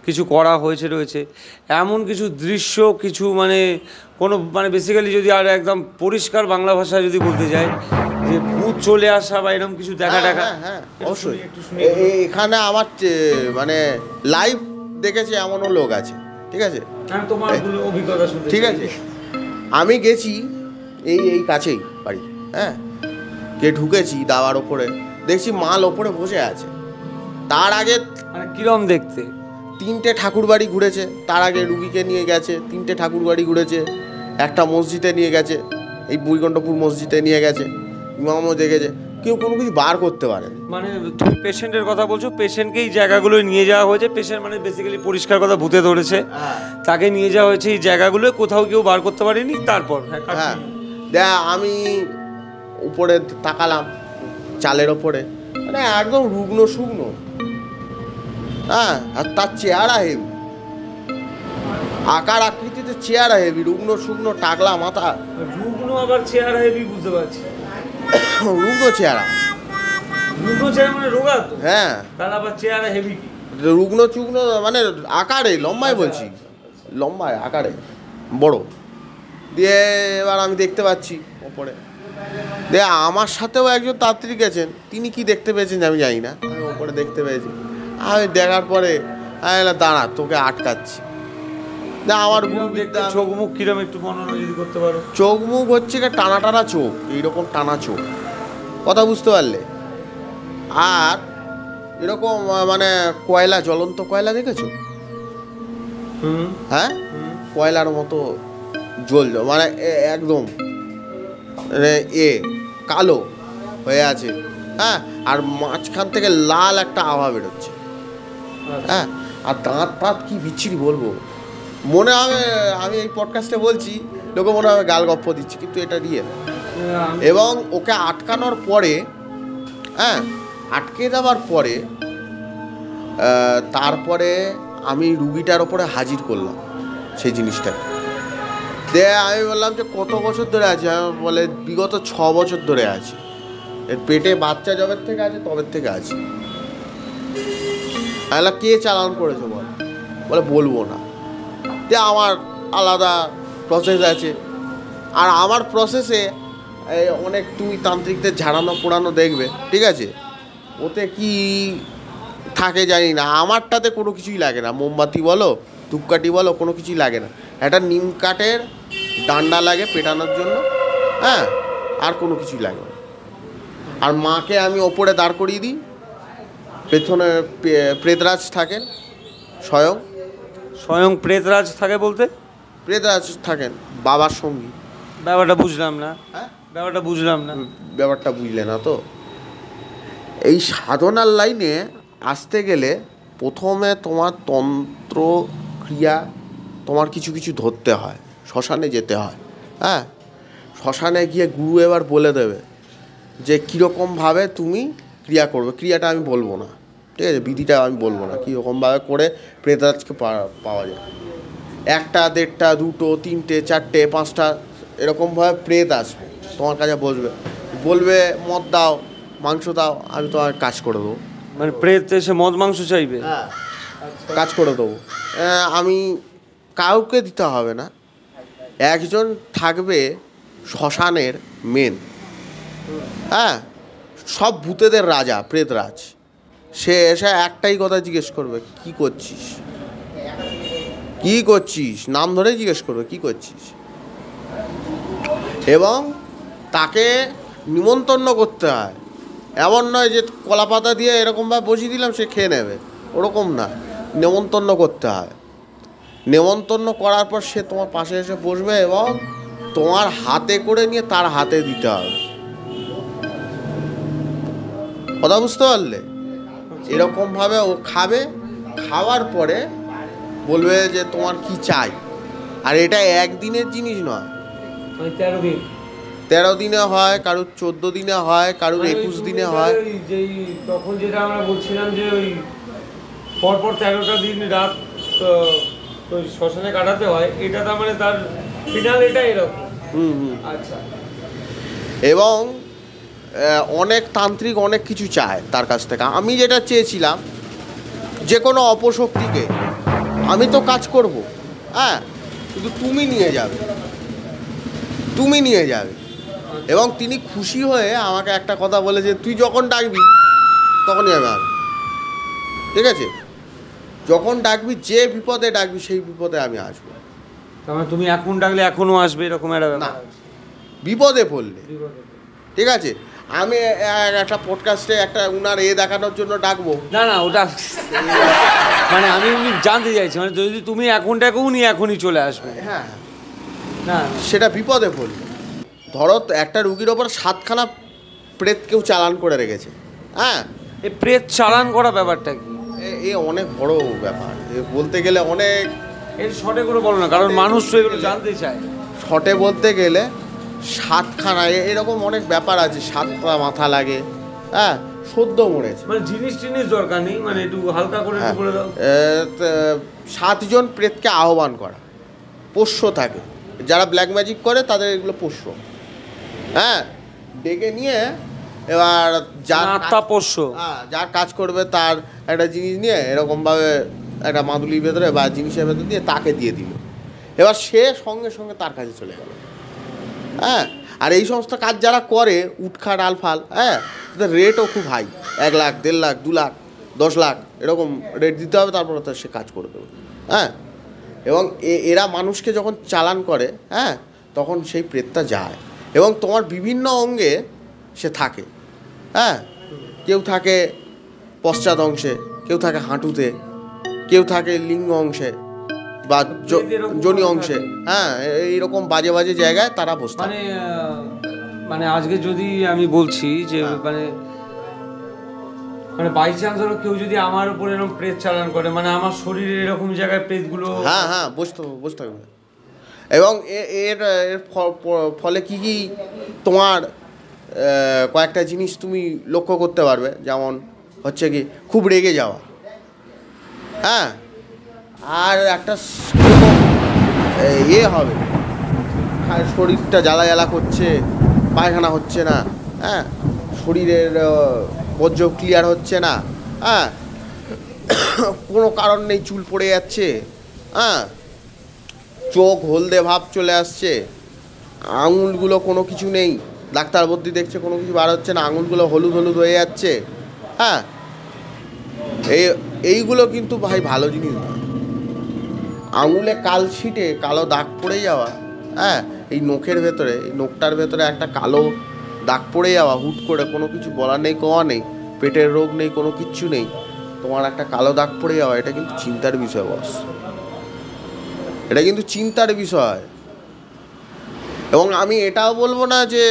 কিছু করা রয়েছে, এমন কিছু দৃশ্য, কিছু মানে কোনো মানে বেসিক্যালি যদি আর একদম পরিষ্কার বাংলা ভাষায় যদি বলতে যাই, যে ভূত চলে আসা বা এরকম কিছু দেখা। হ্যাঁ, অবশ্যই। এখানে আমার মানে লাইভ দেখেছে এমনও লোক আছে, ঠিক আছে, তোমার অভিজ্ঞতা শুনতে, ঠিক আছে। আমি গেছি এই কাছেই বাড়ি, হ্যাঁ, ঢুকেছি, দাওয়ার ওপরে দেখছি মাল ওপরে বসে আছে। তার আগে মানে কিরম দেখতে, 3টে ঠাকুর বাড়ি ঘুরেছে, তার আগে রুগীকে নিয়ে গেছে, 3টে ঠাকুর বাড়ি ঘুরেছে, একটা মসজিদে নিয়ে গেছে, এই বৈকুণ্ঠপুর মসজিদে নিয়ে গেছে, ইমামও দেখেছে, কেউ কোনো কিছু বার করতে পারে। মানে তুমি পেশেন্টের কথা বলছো, পেশেন্টকে এই জায়গাগুলো নিয়ে যাওয়া হয়েছে, পেশেন্ট মানে বেসিক্যালি পরিষ্কার কথা ভূতে ধরেছে, তাকে নিয়ে যাওয়া হয়েছে এই জায়গাগুলো, কোথাও কেউ বার করতে পারেনি। তারপর হ্যাঁ, আমি উপরে তাকালাম, চালের ওপরে, মানে একদম রুগ্ন শুকনো। হ্যাঁ, আর তার চেহারা হেভি, আকার আকৃতিতে চেহারা হেভি, রুগ্ন শুকনো, টাকলা মাথা। রুগ্ন আবার চেহারা হেভি, বুঝতে পারছি। রুগ্ন চেহারা মানে রোগা তো। হ্যাঁ, তাহলে আবার চেহারা হেভি কি? রুগ্ন চুগ্ন মানে আকারে লম্বায় বলছি, লম্বায় আকারে বড়। দিয়ে এবার আমি দেখতে পাচ্ছি ওপরে, দিয়ে আমার সাথেও একজন তান্ত্রিক গেছেন, তিনি কি দেখতে পেয়েছেন আমি জানি না, আমি ওপরে দেখতে পেয়েছি। আমি দেখার পরে আমি দাঁড়া, তোকে আটকাচ্ছি না। আমার চোখ মুখ কিরম একটু বর্ণনা যদি করতে পারো। চোখ মুখ হচ্ছে টানা চোখ, এইরকম টানা চোখ, কথা বুঝতে পারলে। আর এরকম মানে কয়লা, জ্বলন্ত কয়লা দেখেছো? হুম হ্যাঁ, হুম। কয়লার মতো মানে একদম মানে কালো হয়ে আছে। হ্যাঁ, আর মাঝখান থেকে লাল একটা আভা বেরোচ্ছে। আচ্ছা। হ্যাঁ, আর দাঁত কি বিচ্ছিরি বলবো, মনে হবে আমি এই পডকাস্টে বলছি, লোকে মনে হবে গাল গপ্প দিচ্ছি, কিন্তু এটা রিয়েল। এবং ওকে আটকানোর পরে, হ্যাঁ, আটকে দেওয়ার পরে তারপরে আমি রুগীটার ওপরে হাজির করলাম সেই জিনিসটা। আমি বললাম যে কত বছর ধরে আছে? বলে বিগত 6 বছর ধরে আছে, এর পেটে বাচ্চা জবের থেকে আছে, তবের থেকে আছে। আমি কে চালান করেছে বলে বলবো না। আমার আলাদা প্রসেস আছে, আর আমার প্রসেসে অনেক তুমি তান্ত্রিকদের ঝাড়ানো পোড়ানো দেখবে, ঠিক আছে, ওতে কি থাকে জানি না, আমারটাতে কোনো কিছুই লাগে না। মোমবাতি বলো, ধূপকাঠি বলো, কোনো কিছুই লাগে না। একটা নিম কাঠের ডান্ডা লাগে পেটানোর জন্য, হ্যাঁ, আর কোনো কিছুই লাগে না। আর মাকে আমি ওপরে দাঁড় করিয়ে দিই, পেছনে প্রেতরাজ থাকেন, স্বয়ং প্রেতরাজ থাকে বলতে? প্রেতরাজ থাকেন বাবার সঙ্গী। ব্যাপারটা বুঝলাম না। হ্যাঁ, ব্যাপারটা বুঝলাম না। ব্যাপারটা বুঝলে না তো? এই সাধনার লাইনে আসতে গেলে প্রথমে তোমার তন্ত্র ক্রিয়া তোমার কিছু কিছু ধরতে হয়, শ্মশানে যেতে হয়। হ্যাঁ, শ্মশানে গিয়ে গুরু এবার বলে দেবে যে কীরকমভাবে তুমি ক্রিয়া করবে। ক্রিয়াটা আমি বলবো না, ঠিক আছে, বিধিটা আমি বলবো না, কীরকমভাবে করে প্রেতরাজকে পাওয়া যায়। 1টা 1.5টা 2টো 3টে 4টে 5টা এরকমভাবে প্রেত আসবে তোমার কাছে, বলবে মদ দাও, মাংস দাও, আমি তোমার কাজ করে দেবো। মানে প্রেত এসে মদ মাংস চাইবে? হ্যাঁ, কাজ করে দেবো। আমি কাউকে দিতে হবে না, একজন থাকবে শ্মশানের মেন, হ্যাঁ, সব ভূতেদের রাজা প্রেতরাজ। সে এসে একটাই কথা জিজ্ঞেস করবে, কি করছিস, কি করছিস, নাম ধরেই জিজ্ঞেস করবে কি করছিস। এবং তাকে নিমন্ত্রণ করতে হয়, এমন নয় যে কলা পাতা দিয়ে এরকমভাবে বসিয়ে দিলাম সে খেয়ে নেবে, ওরকম না, নেমন্তন্ন করতে হয়। নেমন্তন্ন করার পর সে তোমার পাশে এসে বসবে এবং তোমার হাতে করে নিয়ে তার হাতে দিতে হবে। কথা বুঝতে পারলে? এরকমভাবে ও খাবে, খাওয়ার পরে বলবে যে তোমার কি চাই। আর এটা একদিনের জিনিস নয়, 13 দিন। 13 দিনে হয়, কারুর 14 দিনে হয়, কারুর 21 দিনে হয়। তখন যেটা আমরা বলছিলাম যে ওই পরপর 13টা দিন রাত ওই শ্মশানে কাটাতে হয়, এটা তার মানে তার ফিনাল এটা এরকম। আচ্ছা। এবং অনেক তান্ত্রিক অনেক কিছু চায় তার কাছ থেকে। আমি যেটা চেয়েছিলাম, যে কোনো অপশক্তিকে আমি তো কাজ করব, হ্যাঁ, কিন্তু তুমি নিয়ে যাবে, তুমি নিয়ে যাবে। এবং তিনি খুশি হয়ে আমাকে একটা কথা বলে যে তুই যখন ডাকবি তখনই আমি আসবো, ঠিক আছে, যখন ডাকবি, যে বিপদে ডাকবি সেই বিপদে আমি আসবো। তার মানে তুমি এখন ডাকলে এখনো আসবে, এরকম একটা না, ব্যাপার? বিপদে পড়লে, ঠিক আছে। আমি একটা পডকাস্টে একটা উনার দেখানোর জন্য ডাকবো না, না, ওটা মানে আমি জানতে চাইছি, মানে যদি তুমি এখন ডাকো উনি এখনই চলে আসবে? হ্যাঁ, না, সেটা বিপদে পড়লে। ধরো একটা রুগীর ওপর 7খানা প্রেত কেউ চালান করে রেখেছে, হ্যাঁ, এই প্রেত চালান করা ব্যাপারটা কি? এ অনেক বড় ব্যাপার, বলতে গেলে অনেক। এর শর্টে করে বলো না, কারণ মানুষ তো এগুলো জানতে চায়। শর্টে বলতে গেলে 7খানা এরকম অনেক ব্যাপার আছে, 7টা মাথা লাগে, হ্যাঁ, সদ্য মরেছে, মানে জিনিস দরকার নেই, মানে একটু হালকা করে একটু বলে দাও। 7 জন প্রেতকে আহ্বান করা, পোষ্য থাকে, যারা ব্ল্যাক ম্যাজিক করে তাদের এগুলো পোষ্য, হ্যাঁ, ডেকে নিয়ে এবার যার আত্মা পোষ্য, হ্যাঁ, যার কাজ করবে তার একটা জিনিস নিয়ে এরকমভাবে একটা মাদুলির ভেতরে বা জিনিসের ভেতরে দিয়ে তাকে দিয়ে দিল, এবার সে সঙ্গে সঙ্গে তার কাছে চলে গেল, হ্যাঁ। আর এই সমস্ত কাজ যারা করে, উটখাট আলফাল, হ্যাঁ, তাদের রেটও খুব হাই, 1 লাখ 1.5 লাখ 2 লাখ 10 লাখ এরকম রেট দিতে হবে, তারপরে তো সে কাজ করে দেবে, হ্যাঁ। এবং এরা মানুষকে যখন চালান করে, হ্যাঁ, তখন সেই প্রেতটা যায় এবং তোমার বিভিন্ন অঙ্গে সে থাকে, হ্যাঁ, কেউ থাকে পশ্চাৎ অংশে, কেউ থাকে হাঁটুতে, কেউ থাকে লিঙ্গ অংশে বা যোনি অংশে। হ্যাঁ, এইরকম বাজে বাজে জায়গায় তারা বসে থাকে। মানে আজকে যদি আমি বলছি যে মানে মানে বাই চান্স হলো কেউ যদি আমার উপর এরকম প্রেত চালান করে, মানে আমার শরীরে এরকম জায়গায় প্রেতগুলো, হ্যাঁ হ্যাঁ, বসে থাকবে। এবং এর ফলে কি কি তোমার কয়েকটা জিনিস তুমি লক্ষ্য করতে পারবে। যেমন হচ্ছে কি, খুব রেগে যাওয়া, হ্যাঁ, আর একটা হবে, আর শরীরটা জ্বালা জ্বালা করছে, পায়খানা হচ্ছে না, হ্যাঁ, শরীরের বর্জ্য ক্লিয়ার হচ্ছে না, হ্যাঁ, কোনো কারণ নেই চুল পড়ে যাচ্ছে, হ্যাঁ, চোখ হলদে ভাব চলে আসছে, আঙুলগুলো কোনো কিছু নেই, ডাক্তার বদ্যি দেখছে কোনো কিছু বার হচ্ছে না, আঙুলগুলো হলুদ হলুদ হয়ে যাচ্ছে, হ্যাঁ, এইগুলো কিন্তু ভাই ভালো জিনিস না। আঙুলে কালছিটে কালো দাগ পড়ে যাওয়া, হ্যাঁ, এই নখের ভেতরে, এই নখটার ভেতরে একটা কালো দাগ পড়ে যাওয়া, হুট করে, কোনো কিছু বলার নেই, কওয়া নেই, পেটের রোগ নেই, কোনো কিচ্ছু নেই, তোমার একটা কালো দাগ পড়ে যাওয়া, এটা কিন্তু চিন্তার বিষয় বস, এটা কিন্তু চিন্তার বিষয়। এবং আমি এটাও বলবো না যে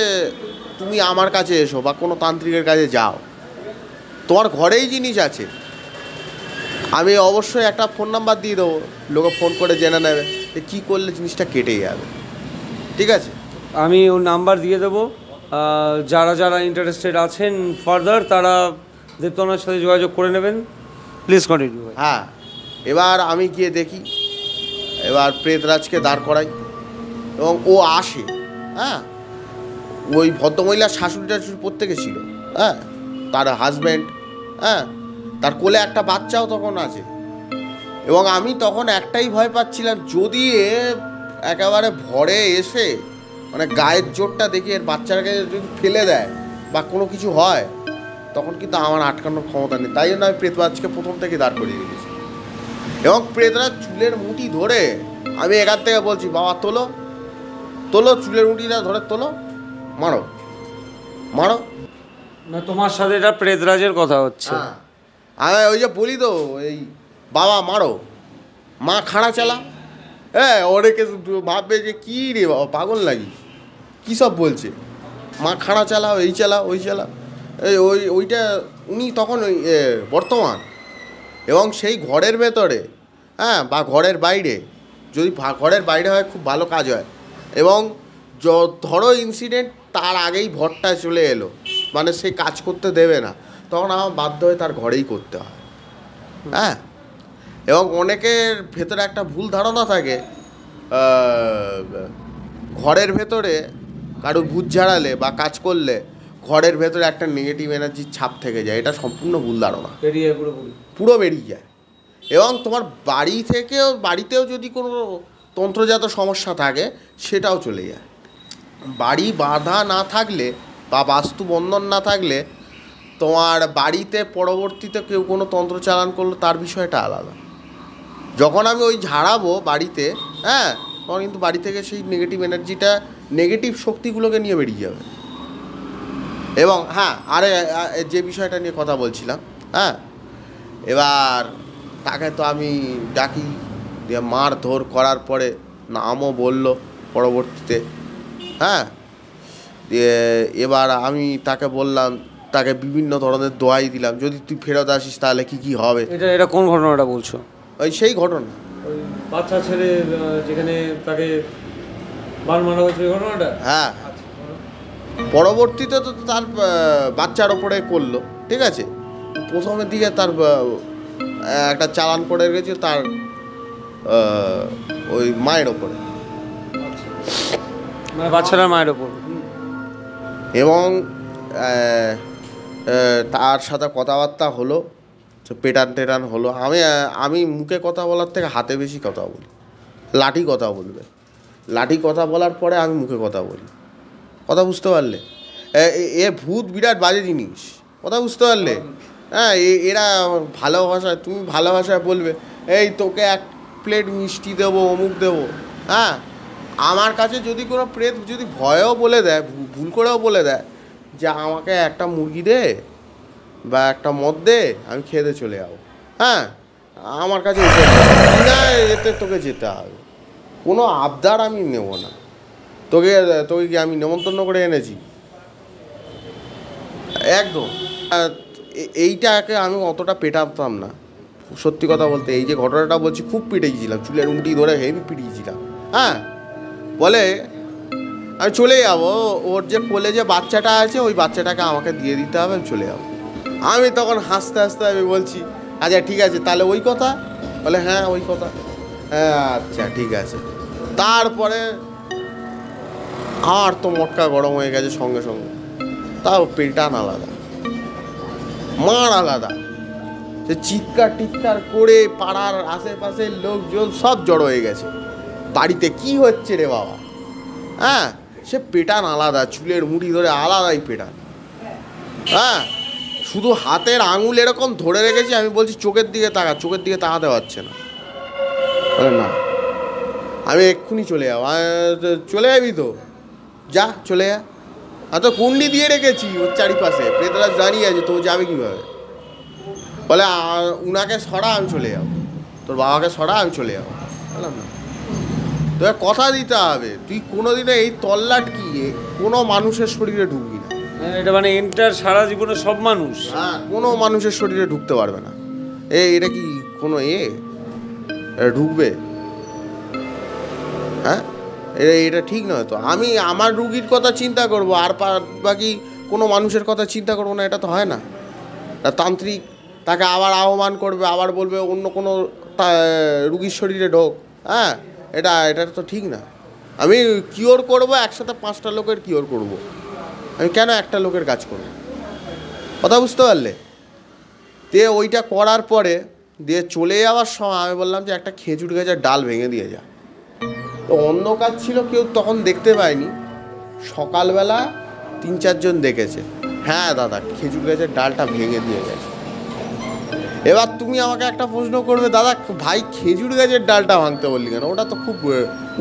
তুমি আমার কাছে এসো বা কোনো তান্ত্রিকের কাছে যাও, তোমার ঘরেই জিনিস আছে, আমি অবশ্যই একটা ফোন নাম্বার দিয়ে দেবো, লোকে ফোন করে জেনে নেবে যে কী করলে জিনিসটা কেটে যাবে, ঠিক আছে? আমি ওর নাম্বার দিয়ে দেবো। যারা যারা ইন্টারেস্টেড আছেন ফার্দার, তারা দেবতনার সাথে যোগাযোগ করে নেবেন। Please continue. হ্যাঁ, এবার আমি গিয়ে দেখি, এবার প্রেতরাজকে দাঁড় করাই এবং ও আসে, হ্যাঁ, ওই ভদ্রমহিলার শাশুড়ি টাশুড়ি প্রত্যেকে ছিল, হ্যাঁ, তার হাজব্যান্ড, হ্যাঁ, তার কোলে একটা বাচ্চাও তখন আছে। এবং আমি তখন একটাই ভয় পাচ্ছিলাম, যদি একেবারে ভরে এসে মানে গায়ের জোরটা দেখে এর বাচ্চাটাকে যদি ফেলে দেয় বা কোনো কিছু হয়, তখন কিন্তু আমার আটকানোর ক্ষমতা নেই। তাই জন্য আমি প্রেতরাজকে প্রথম থেকে দাঁড় করিয়ে রেখেছি। এবং প্রেতরাজ চুলের মুঠি ধরে, আমি এখান থেকে বলছি, বাবা তোলো তোলো, চুলের মুঠিটা ধরে তোলো, মারো মারো। না, তোমার সাথে এটা প্রেতরাজের কথা হচ্ছে। হ্যাঁ, আমি ওই যে বলি তো, এই বাবা মারো, মা খাড়া চালা, হ্যাঁ, অনেকে ভাববে যে কী রে বাবা পাগল লাগি, কী সব বলছে, মা খাড়া চালাও, এই চালাও, ওই চালাও, ওইটা উনি তখন ওই বর্তমান। এবং সেই ঘরের ভেতরে, হ্যাঁ, বা ঘরের বাইরে, যদি ঘরের বাইরে হয় খুব ভালো কাজ হয়। এবং ধরো ইনসিডেন্ট তার আগেই ভরটা চলে এলো, মানে সে কাজ করতে দেবে না, তখন আমার বাধ্য হয়ে তার ঘরেই করতে হয়, হ্যাঁ। এবং অনেকের ভেতরে একটা ভুল ধারণা থাকে, ঘরের ভেতরে কারো ভূত ঝাড়ালে বা কাজ করলে ঘরের ভেতরে একটা নেগেটিভ এনার্জির ছাপ থেকে যায়, এটা সম্পূর্ণ ভুল ধারণা, পুরো বেরিয়ে যায়। এবং তোমার বাড়িতেও যদি কোনো তন্ত্রজাত সমস্যা থাকে, সেটাও চলে যায়। বাড়ি বাঁধা না থাকলে বা বাস্তু বন্ধন না থাকলে, তোমার বাড়িতে পরবর্তীতে কেউ কোনো তন্ত্র চালান করলো, তার বিষয়টা আলাদা। যখন আমি ওই ঝাড়াবো বাড়িতে, হ্যাঁ, তখন কিন্তু বাড়ি থেকে সেই নেগেটিভ এনার্জিটা, নেগেটিভ শক্তিগুলোকে নিয়ে বেরিয়ে যাবে। এবং হ্যাঁ, যে বিষয়টা নিয়ে কথা বলছিলাম, হ্যাঁ, এবার তাকে তো আমি ডাকি, দিয়ে মারধর করার পরে নামও বলল পরবর্তীতে, হ্যাঁ, দিয়ে এবার আমি তাকে বললাম, তাকে বিভিন্ন ধরনের দোয়াই দিলাম, যদি তুই ফেরত আসিস তাহলে কি কি হবে। এটা কোন ঘটনাটা বলছো? ওই সেই ঘটনা, ওই বাচ্চা ছেলে যেখানে তাকে বান মারা হয়েছে, ওই ঘটনাটা? হ্যাঁ, পরবর্তীতে তো তার বাচ্চার ওপরে করলো, ঠিক আছে। প্রথমের দিকে তার একটা চালান পড়ে গেছে তার ওই মায়ের ওপরে, মানে বাচ্চাটার মায়ের ওপর। এবং তার সাথে কথাবার্তা হলো, পেটান টেটান হলো। আমি মুখে কথা বলার থেকে হাতে বেশি কথা বলি, লাঠি কথা বলবে, লাঠি কথা বলার পরে আমি মুখে কথা বলি, কথা বুঝতে পারলে? ভূত বিরাট বাজে জিনিস, কথা বুঝতে পারলে? হ্যাঁ, এরা ভালো ভাষায়, তুমি ভালো ভাষায় বলবে, এই তোকে এক প্লেট মিষ্টি দেবো, অমুক দেবো, হ্যাঁ। আমার কাছে যদি কোনো প্রেত যদি ভয়েও বলে দেয়, ভুল করেও বলে দেয় যে আমাকে একটা মুরগি দে, বা একটা মদ দে, আমি খেতে চলে যাবো। হ্যাঁ, আমার কাছে না, এতে তোকে যেতে হবে, কোনো আবদার আমি নেব না। তোকে তোকে কি আমি নেমন্তন্ন করে এনেছি? একদম। এইটাকে আমি অতটা পেটাতাম না, সত্যি কথা বলতে। এই যে ঘটনাটা বলছি, খুব পিটিয়েছিলাম, চুলের উন্টি ধরে হেভি পিটিয়েছিলাম। হ্যাঁ, বলে আমি চলে যাবো, ওর যে কোলে যে বাচ্চাটা আছে ওই বাচ্চাটাকে আমাকে দিয়ে দিতে হবে, আমি চলে যাবো। আমি তখন হাসতে হাসতে আমি বলছি, আচ্ছা ঠিক আছে, তাহলে ওই কথা? বলে হ্যাঁ ওই কথা। হ্যাঁ আচ্ছা ঠিক আছে। তারপরে আর তো মটকা গরম হয়ে গেছে সঙ্গে সঙ্গে। তাও পেটান আলাদা, মার আলাদা। সে চিৎকার টিৎকার করে পাড়ার আশেপাশের লোকজন সব জড়ো হয়ে গেছে, বাড়িতে কি হচ্ছে রে বাবা। হ্যাঁ, সে পেটান আলাদা, চুলের মুঠি ধরে আলাদাই পেটান। হ্যাঁ, শুধু হাতের আঙুল এরকম ধরে রেখেছি, আমি বলছি চোখের দিকে তাকা, চোখের দিকে তাকাতে পারছে না। বলে না, আমি এক্ষুনি চলে যাবো। চলে যাবি তো, যা চলে যা। আর তো কুন্ডি দিয়ে রেখেছি ওর চারিপাশে, প্রেতরাজ দাঁড়িয়ে আছে, তো যাবে কীভাবে? বলে উনাকে সরা, আমি চলে যাবো, তোর বাবাকে সরা, আমি চলে যাবো। বললাম না, তোকে কথা দিতে হবে, তুই কোনোদিনও এই তল্লাট কি কোনো মানুষের শরীরে ঢুকবি না। এটা মানে এন্টার সারা জীবনে সব মানুষ, হ্যাঁ, কোনো মানুষের শরীরে ঢুকতে পারবে না। এটা কি কোনো এটা ঢুকবে? হ্যাঁ, এটা ঠিক নয় তো। আমি আমার রুগীর কথা চিন্তা করব, আর বাকি কোনো মানুষের কথা চিন্তা করবো না, এটা তো হয় না। তান্ত্রিক তাকে আবার আহ্বান করবে, আবার বলবে অন্য কোনো রুগীর শরীরে ঢোক। হ্যাঁ, এটা তো ঠিক না। আমি কিওর করব, একসাথে 5টা লোকের কিওর করব, আমি কেন একটা লোকের কাজ করব? কথা বুঝতে পারলে? দিয়ে ওইটা করার পরে দিয়ে চলে যাওয়ার সময় আমি বললাম যে একটা খেজুর গাছের ডাল ভেঙে দিয়ে যা। তো অন্ধকার ছিল, কেউ তখন দেখতে পায়নি। সকালবেলা 3-4 জন দেখেছে, হ্যাঁ দাদা খেজুর গাছের ডালটা ভেঙে দিয়ে গেছে। এবার তুমি আমাকে একটা প্রশ্ন করবে, দাদা ভাই খেজুর গাছের ডালটা ভাঙতে বললি কেন? ওটা তো খুব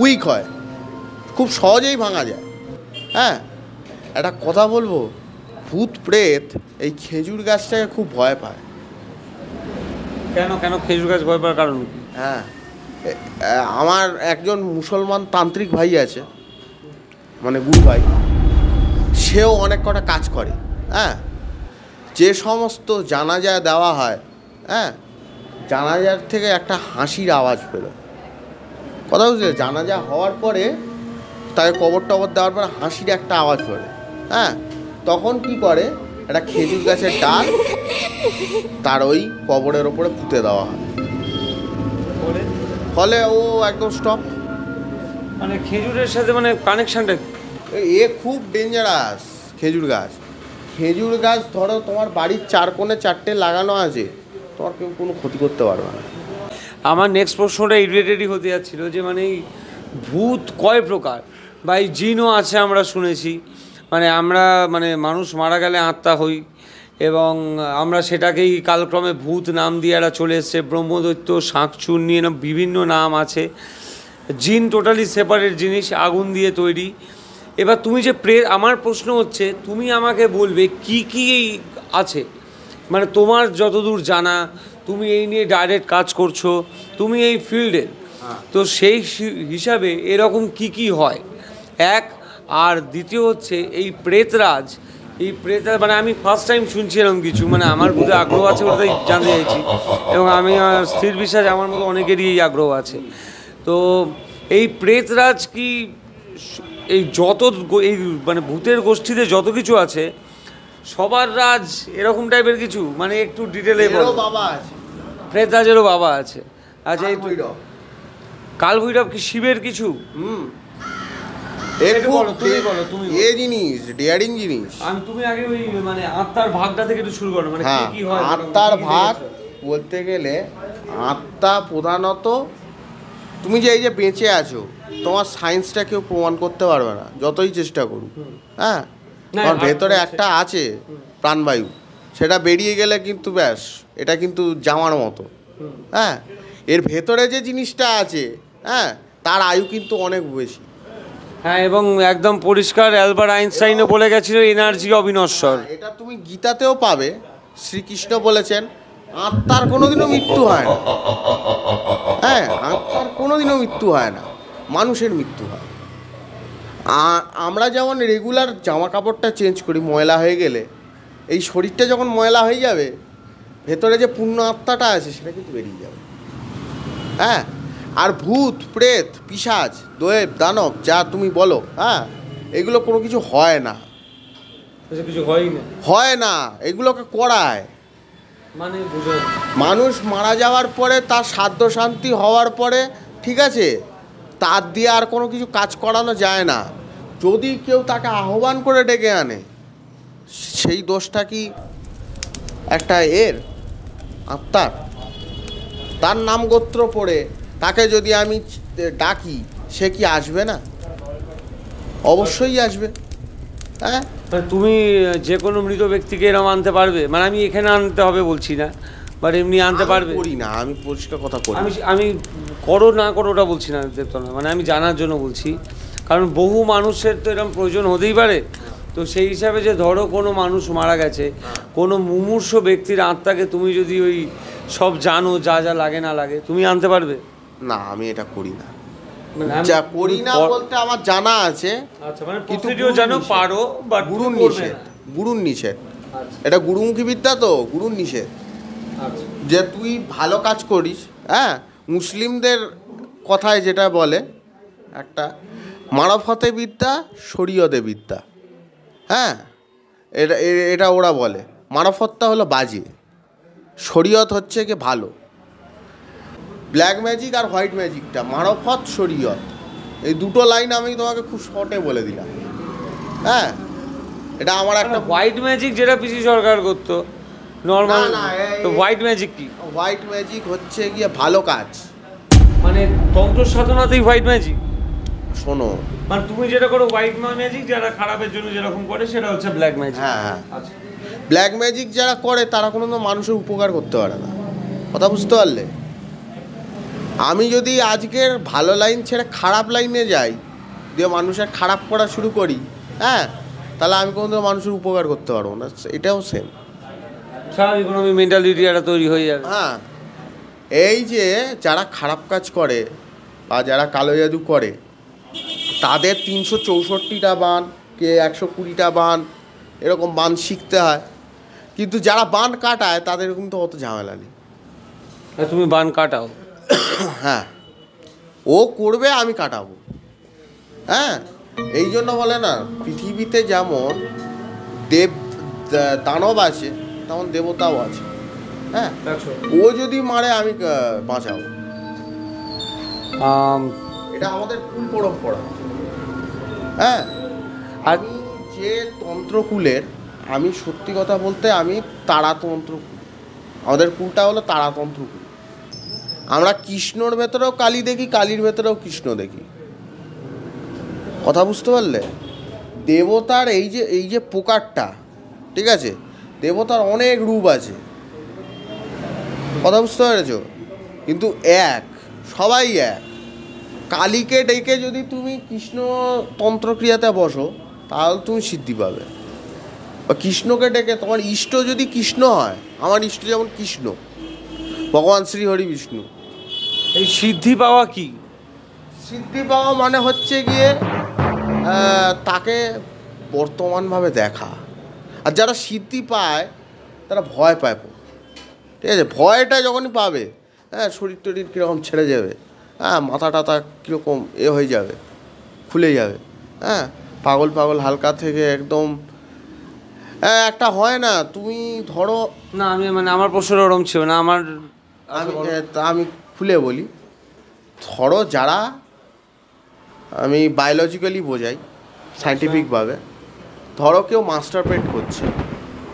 উইক হয়, খুব সহজেই ভাঙা যায়। হ্যাঁ, একটা কথা বলবো, ভূত প্রেত এই খেজুর গাছটাকে খুব ভয় পায়। কেন কেন খেজুর গাছ ভয় পাওয়ার কারণ কি? হ্যাঁ, আমার একজন মুসলমান তান্ত্রিক ভাই আছে, মানে গুরু ভাই, সেও অনেক কটা কাজ করে। হ্যাঁ, যে সমস্ত জানাজা দেওয়া হয়, হ্যাঁ, জানাজার থেকে একটা হাসির আওয়াজ পেলো। কথা বুঝলে? জানাজা হওয়ার পরে তাকে কবর টবর দেওয়ার পরে হাসির একটা আওয়াজ পড়ে। হ্যাঁ, তখন কি করে, একটা খেজুর গাছের ডাল তার ওই কবরের ওপরে পুঁতে দেওয়া হয়, ফলে ও একদম স্টপ। মানে খেজুরের সাথে মানে কানেকশনটা খুব ডেঞ্জারাস। খেজুর গাছ, খেজুর গাছ ধরো তোমার বাড়ির 4 কোণে 4টে লাগানো আছে, তোমার কেউ কোনো ক্ষতি করতে পারবে না। আমার নেক্সট প্রশ্নটা এই রিলেটেডই হতে যাচ্ছিলো যে মানে এই ভূত কয় প্রকার, বা এই জিনও আছে আমরা শুনেছি। মানে আমরা মানে মানুষ মারা গেলে আত্মা হই, এবং আমরা সেটাকেই কালক্রমে ভূত নাম দিয়ে এরা চলে এসছে, ব্রহ্মদৈত্য, শাঁকচুন্নি, এরকম বিভিন্ন নাম আছে। জিন টোটালি সেপারেট জিনিস, আগুন দিয়ে তৈরি। এবার তুমি যে আমার প্রশ্ন হচ্ছে, তুমি আমাকে বলবে কি কি আছে, মানে তোমার যতদূর জানা, তুমি এই নিয়ে ডাইরেক্ট কাজ করছো, তুমি এই ফিল্ডের, তো সেই হিসাবে এরকম কি কি হয় এক। আর দ্বিতীয় হচ্ছে এই প্রেতরাজ, এই প্রেতরাজ মানে আমি ফার্স্ট টাইম শুনছি এরকম কিছু, মানে আমার বুঝে আগ্রহ আছে ওটাই জানতে চাইছি, এবং আমি স্থির বিশ্বাস আমার মতো অনেকেরই এই আগ্রহ আছে। তো এই প্রেতরাজ কি এই যত এই মানে ভূতের গোষ্ঠীতে যত কিছু আছে সবার রাজ এরকম টাইপের কিছু, মানে একটু ডিটেলে বলো। বাবা আছে, প্রেতরাজেরও বাবা আছে। আচ্ছা, এই কালভৈরব কি শিবের কিছু? জিনিস ডেয়ারিং জিনিস। তুমি আগে ওই মানে আত্মার ভাগটা থেকে একটু শুরু করো, মানে কি কি হয় আত্মার ভাগ বলতে গেলে, আত্মা প্রধানত, তুমি যে এই যে বেঁচে আছো, তোমার সায়েন্সটা কেউ প্রমাণ করতে পারবে না যতই চেষ্টা করুক। হ্যাঁ, তোমার ভেতরে একটা আছে প্রাণবায়ু, সেটা বেরিয়ে গেলে কিন্তু ব্যাস, এটা কিন্তু জামার মতো। হ্যাঁ, এর ভেতরে যে জিনিসটা আছে, হ্যাঁ, তার আয়ু কিন্তু অনেক বেশি। হ্যাঁ, এবং একদম পরিষ্কার অ্যালবার্ট আইনস্টাইনও বলে গেছিল এনার্জি অবিনশ্বর। এটা তুমি গীতাতেও পাবে, শ্রীকৃষ্ণ বলেছেন আত্মার কোনোদিনও মৃত্যু হয় না। হ্যাঁ, আত্মার কোনোদিনও মৃত্যু হয় না, মানুষের মৃত্যু হয়। আমরা যেমন রেগুলার জামা কাপড়টা চেঞ্জ করি ময়লা হয়ে গেলে, এই শরীরটা যখন ময়লা হয়ে যাবে, ভেতরে যে পূর্ণ আত্মাটা আছে সেটা কিন্তু বেরিয়ে যাবে। হ্যাঁ, আর ভূত প্রেত পিশাচ দৈব দানব যা তুমি বলো, হ্যাঁ, এগুলো কোনো কিছু হয় না, কিছু হয় না, হয় না, এগুলোকে করায়। মানে মানুষ মারা যাওয়ার পরে তার সাধ্য শান্তি হওয়ার পরে, ঠিক আছে, তার দিয়ে আর কোনো কিছু কাজ করানো যায় না। যদি কেউ তাকে আহ্বান করে ডেকে আনে, সেই দোষটা কি একটা আত্মার? তার নাম গোত্র পড়ে তাকে যদি আমি ডাকি, সে কি আসবে না? অবশ্যই আসবে। হ্যাঁ, তুমি যে কোনো মৃত ব্যক্তিকে এরম আনতে পারবে? মানে আমি এখানে আনতে হবে বলছি না, বাট এমনি আনতে পারবে? করি না, আমি পরিষ্কার কথা করি। আমি করো না করো ওটা বলছি না দেবতলা, মানে আমি জানার জন্য বলছি, কারণ বহু মানুষের তো এরকম প্রয়োজন হতেই পারে। তো সেই হিসাবে যে ধরো কোনো মানুষ মারা গেছে, কোনো মুমূর্ষ ব্যক্তির আত্মাকে তুমি যদি ওই সব জানো, যা যা লাগে না লাগে, তুমি আনতে পারবে? না, আমি এটা করি না। মানে যা করি না বলতে আমার জানা আছে, আচ্ছা, মানে কিন্তু প্রসিডিওর জানো, পারো, বাট গুরুর নিষেধ, গুরুর নিষেধ। এটা গুরুমুখী বিদ্যা, তো গুরুর নিষেধ। আচ্ছা, যে তুই ভালো কাজ করিস, হ্যাঁ, মুসলিমদের কথায় যেটা বলে একটা মারফতে বিদ্যা শরীয়তে বিদ্যা, হ্যাঁ, এটা ওরা বলে। মারফতটা হলো বাজে, শরীয়ত হচ্ছে কি ভালো। ব্ল্যাক ম্যাজিক আর হোয়াইট ম্যাজিকটা, মারফত শরীয়ত, এই দুটো লাইন আমি তোমাকে খুব শর্টে বলে দিলাম। হ্যাঁ, এটা আমার একটা হোয়াইট ম্যাজিক যেটা পিসি সরকার করতো নর্মাল। না, তো হোয়াইট ম্যাজিক কি? হোয়াইট ম্যাজিক হচ্ছে গিয়ে ভালো কাজ। মানে তন্ত্র সাধনাতেই হোয়াইট ম্যাজিক? শোনো, মানে তুমি যেটা করো হোয়াইট ম্যাজিক, যারা খারাপের জন্য যেরকম করে সেটা হচ্ছে ব্ল্যাক ম্যাজিক। হ্যাঁ হ্যাঁ, আচ্ছা, ব্ল্যাক ম্যাজিক যারা করে তারা কোনো মানুষের উপকার করতে পারে না। কথা বুঝতে পারলে? আমি যদি আজকের ভালো লাইন ছেড়ে খারাপ লাইনে যাই, দিয়ে মানুষের খারাপ করা শুরু করি, হ্যাঁ, তাহলে আমি কোনো মানুষের উপকার করতে পারবো না। এটাও সেম, স্বাভাবিক মেন্টালিটি একটা তৈরি হয়ে যাবে। হ্যাঁ, এই যে যারা খারাপ কাজ করে বা যারা কালো জাদু করে, তাদের 364টা বান, কে 120টা বান, এরকম বান শিখতে হয়। কিন্তু যারা বান কাটায় তাদের কিন্তু অত ঝামেলা নেই। তুমি বান কাটাও? হ্যাঁ, ও করবে, আমি কাটাবো। হ্যাঁ, এই জন্য বলে না, পৃথিবীতে যেমন দানব আছে তেমন দেবতাও আছে। হ্যাঁ, ও যদি মারে আমি বাঁচাবো। এটা আমাদের কুল পরম্পরা। হ্যাঁ, আমি যে তন্ত্রকুলের, আমি সত্যি কথা বলতে আমি তারাতন্ত্র কুল। আমাদের কুলটা হলো তারাতন্ত্র কুল। আমরা কৃষ্ণর ভেতরেও কালী দেখি, কালীর ভেতরেও কৃষ্ণ দেখি। কথা বুঝতে পারলে? দেবতার এই যে প্রকারটা, ঠিক আছে, দেবতার অনেক রূপ আছে। কথা বুঝতে পেরেছ? কিন্তু এক, সবাই এক। কালীকে ডেকে যদি তুমি কৃষ্ণ তন্ত্রক্রিয়াতে বসো, তাহলে তুমি সিদ্ধি পাবে। বা কৃষ্ণকে ডেকে, তোমার ইষ্ট যদি কৃষ্ণ হয়, আমার ইষ্ট যেমন কৃষ্ণ, ভগবান শ্রী হরি বিষ্ণু। এই সিদ্ধি পাওয়া কি? সিদ্ধি পাওয়া মানে হচ্ছে গিয়ে তাকে বর্তমানভাবে দেখা। আর যারা সিদ্ধি পায় তারা ভয় পায়, ঠিক আছে, ভয়টা যখনই পাবে, হ্যাঁ, শরীর টরীর কীরকম ছেড়ে যাবে, হ্যাঁ, মাথা টাথা কীরকম হয়ে যাবে, খুলে যাবে, হ্যাঁ, পাগল পাগল হালকা থেকে একদম, হ্যাঁ, একটা হয় না, তুমি ধরো না, আমি মানে আমার প্রশ্নটা ওরম ছিল না। আমি খুলে বলি, ধরো যারা, আমি বায়োলজিক্যালি বোঝাই, সায়েন্টিফিকভাবে, ধরো কেউ মাস্টার পেট করছে,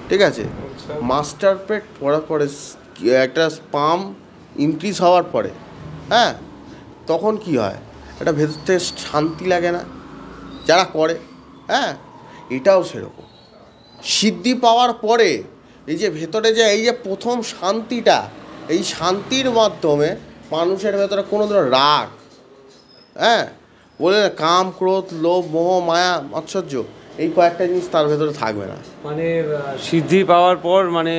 ঠিক আছে, মাস্টার পেট পড়ার পরে একটা স্পাম ইনক্রিজ হওয়ার পরে, হ্যাঁ, তখন কি হয়, একটা ভেতর থেকে শান্তি লাগে না যারা করে? হ্যাঁ, এটাও সেরকম। সিদ্ধি পাওয়ার পরে এই যে ভেতরে যে এই যে প্রথম শান্তিটা, এই শান্তির মাধ্যমে মানুষের ভেতরে কোনো ধরনের রাগ, হ্যাঁ, বলে না, কাম ক্রোধ লোভ মোহ মায়া মাৎসর্য, এই কয়েকটা জিনিস তার ভেতরে থাকবে না। মানে সিদ্ধি পাওয়ার পর মানে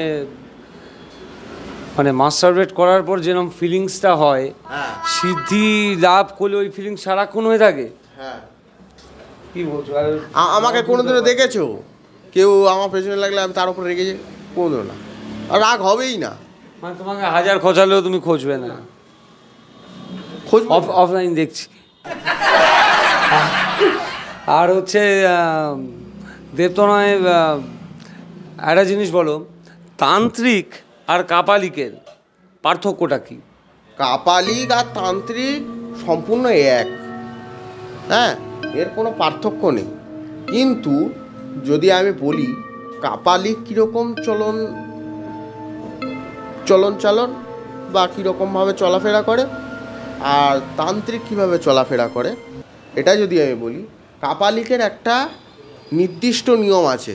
মানে মাস্টারবেট করার পর যেরকম ফিলিংসটা হয়, হ্যাঁ সিদ্ধি লাভ করলে ওই ফিলিংস সারাক্ষণ হয়ে থাকে। হ্যাঁ, কি বলছো? আমাকে কোনোদিনও দেখেছো কেউ আমার পেছনে লাগলে আমি তার উপর রেগে যাই? কোনোদিনও না, আর রাগ হবেই না। মানে তোমাকে হাজার খোঁচালেও তুমি খুঁজবে না, খোঁজ অফলাইন দেখছি। আর হচ্ছে দেবতনয় একটা জিনিস বলো, তান্ত্রিক আর কাপালিকের পার্থক্যটা কি? কাপালিক আর তান্ত্রিক সম্পূর্ণ এক, হ্যাঁ, এর কোনো পার্থক্য নেই। কিন্তু যদি আমি বলি কাপালিক কীরকম চলন বা কীরকমভাবে চলাফেরা করে আর তান্ত্রিক কীভাবে চলাফেরা করে, এটা যদি আমি বলি, কাপালিকের একটা নির্দিষ্ট নিয়ম আছে,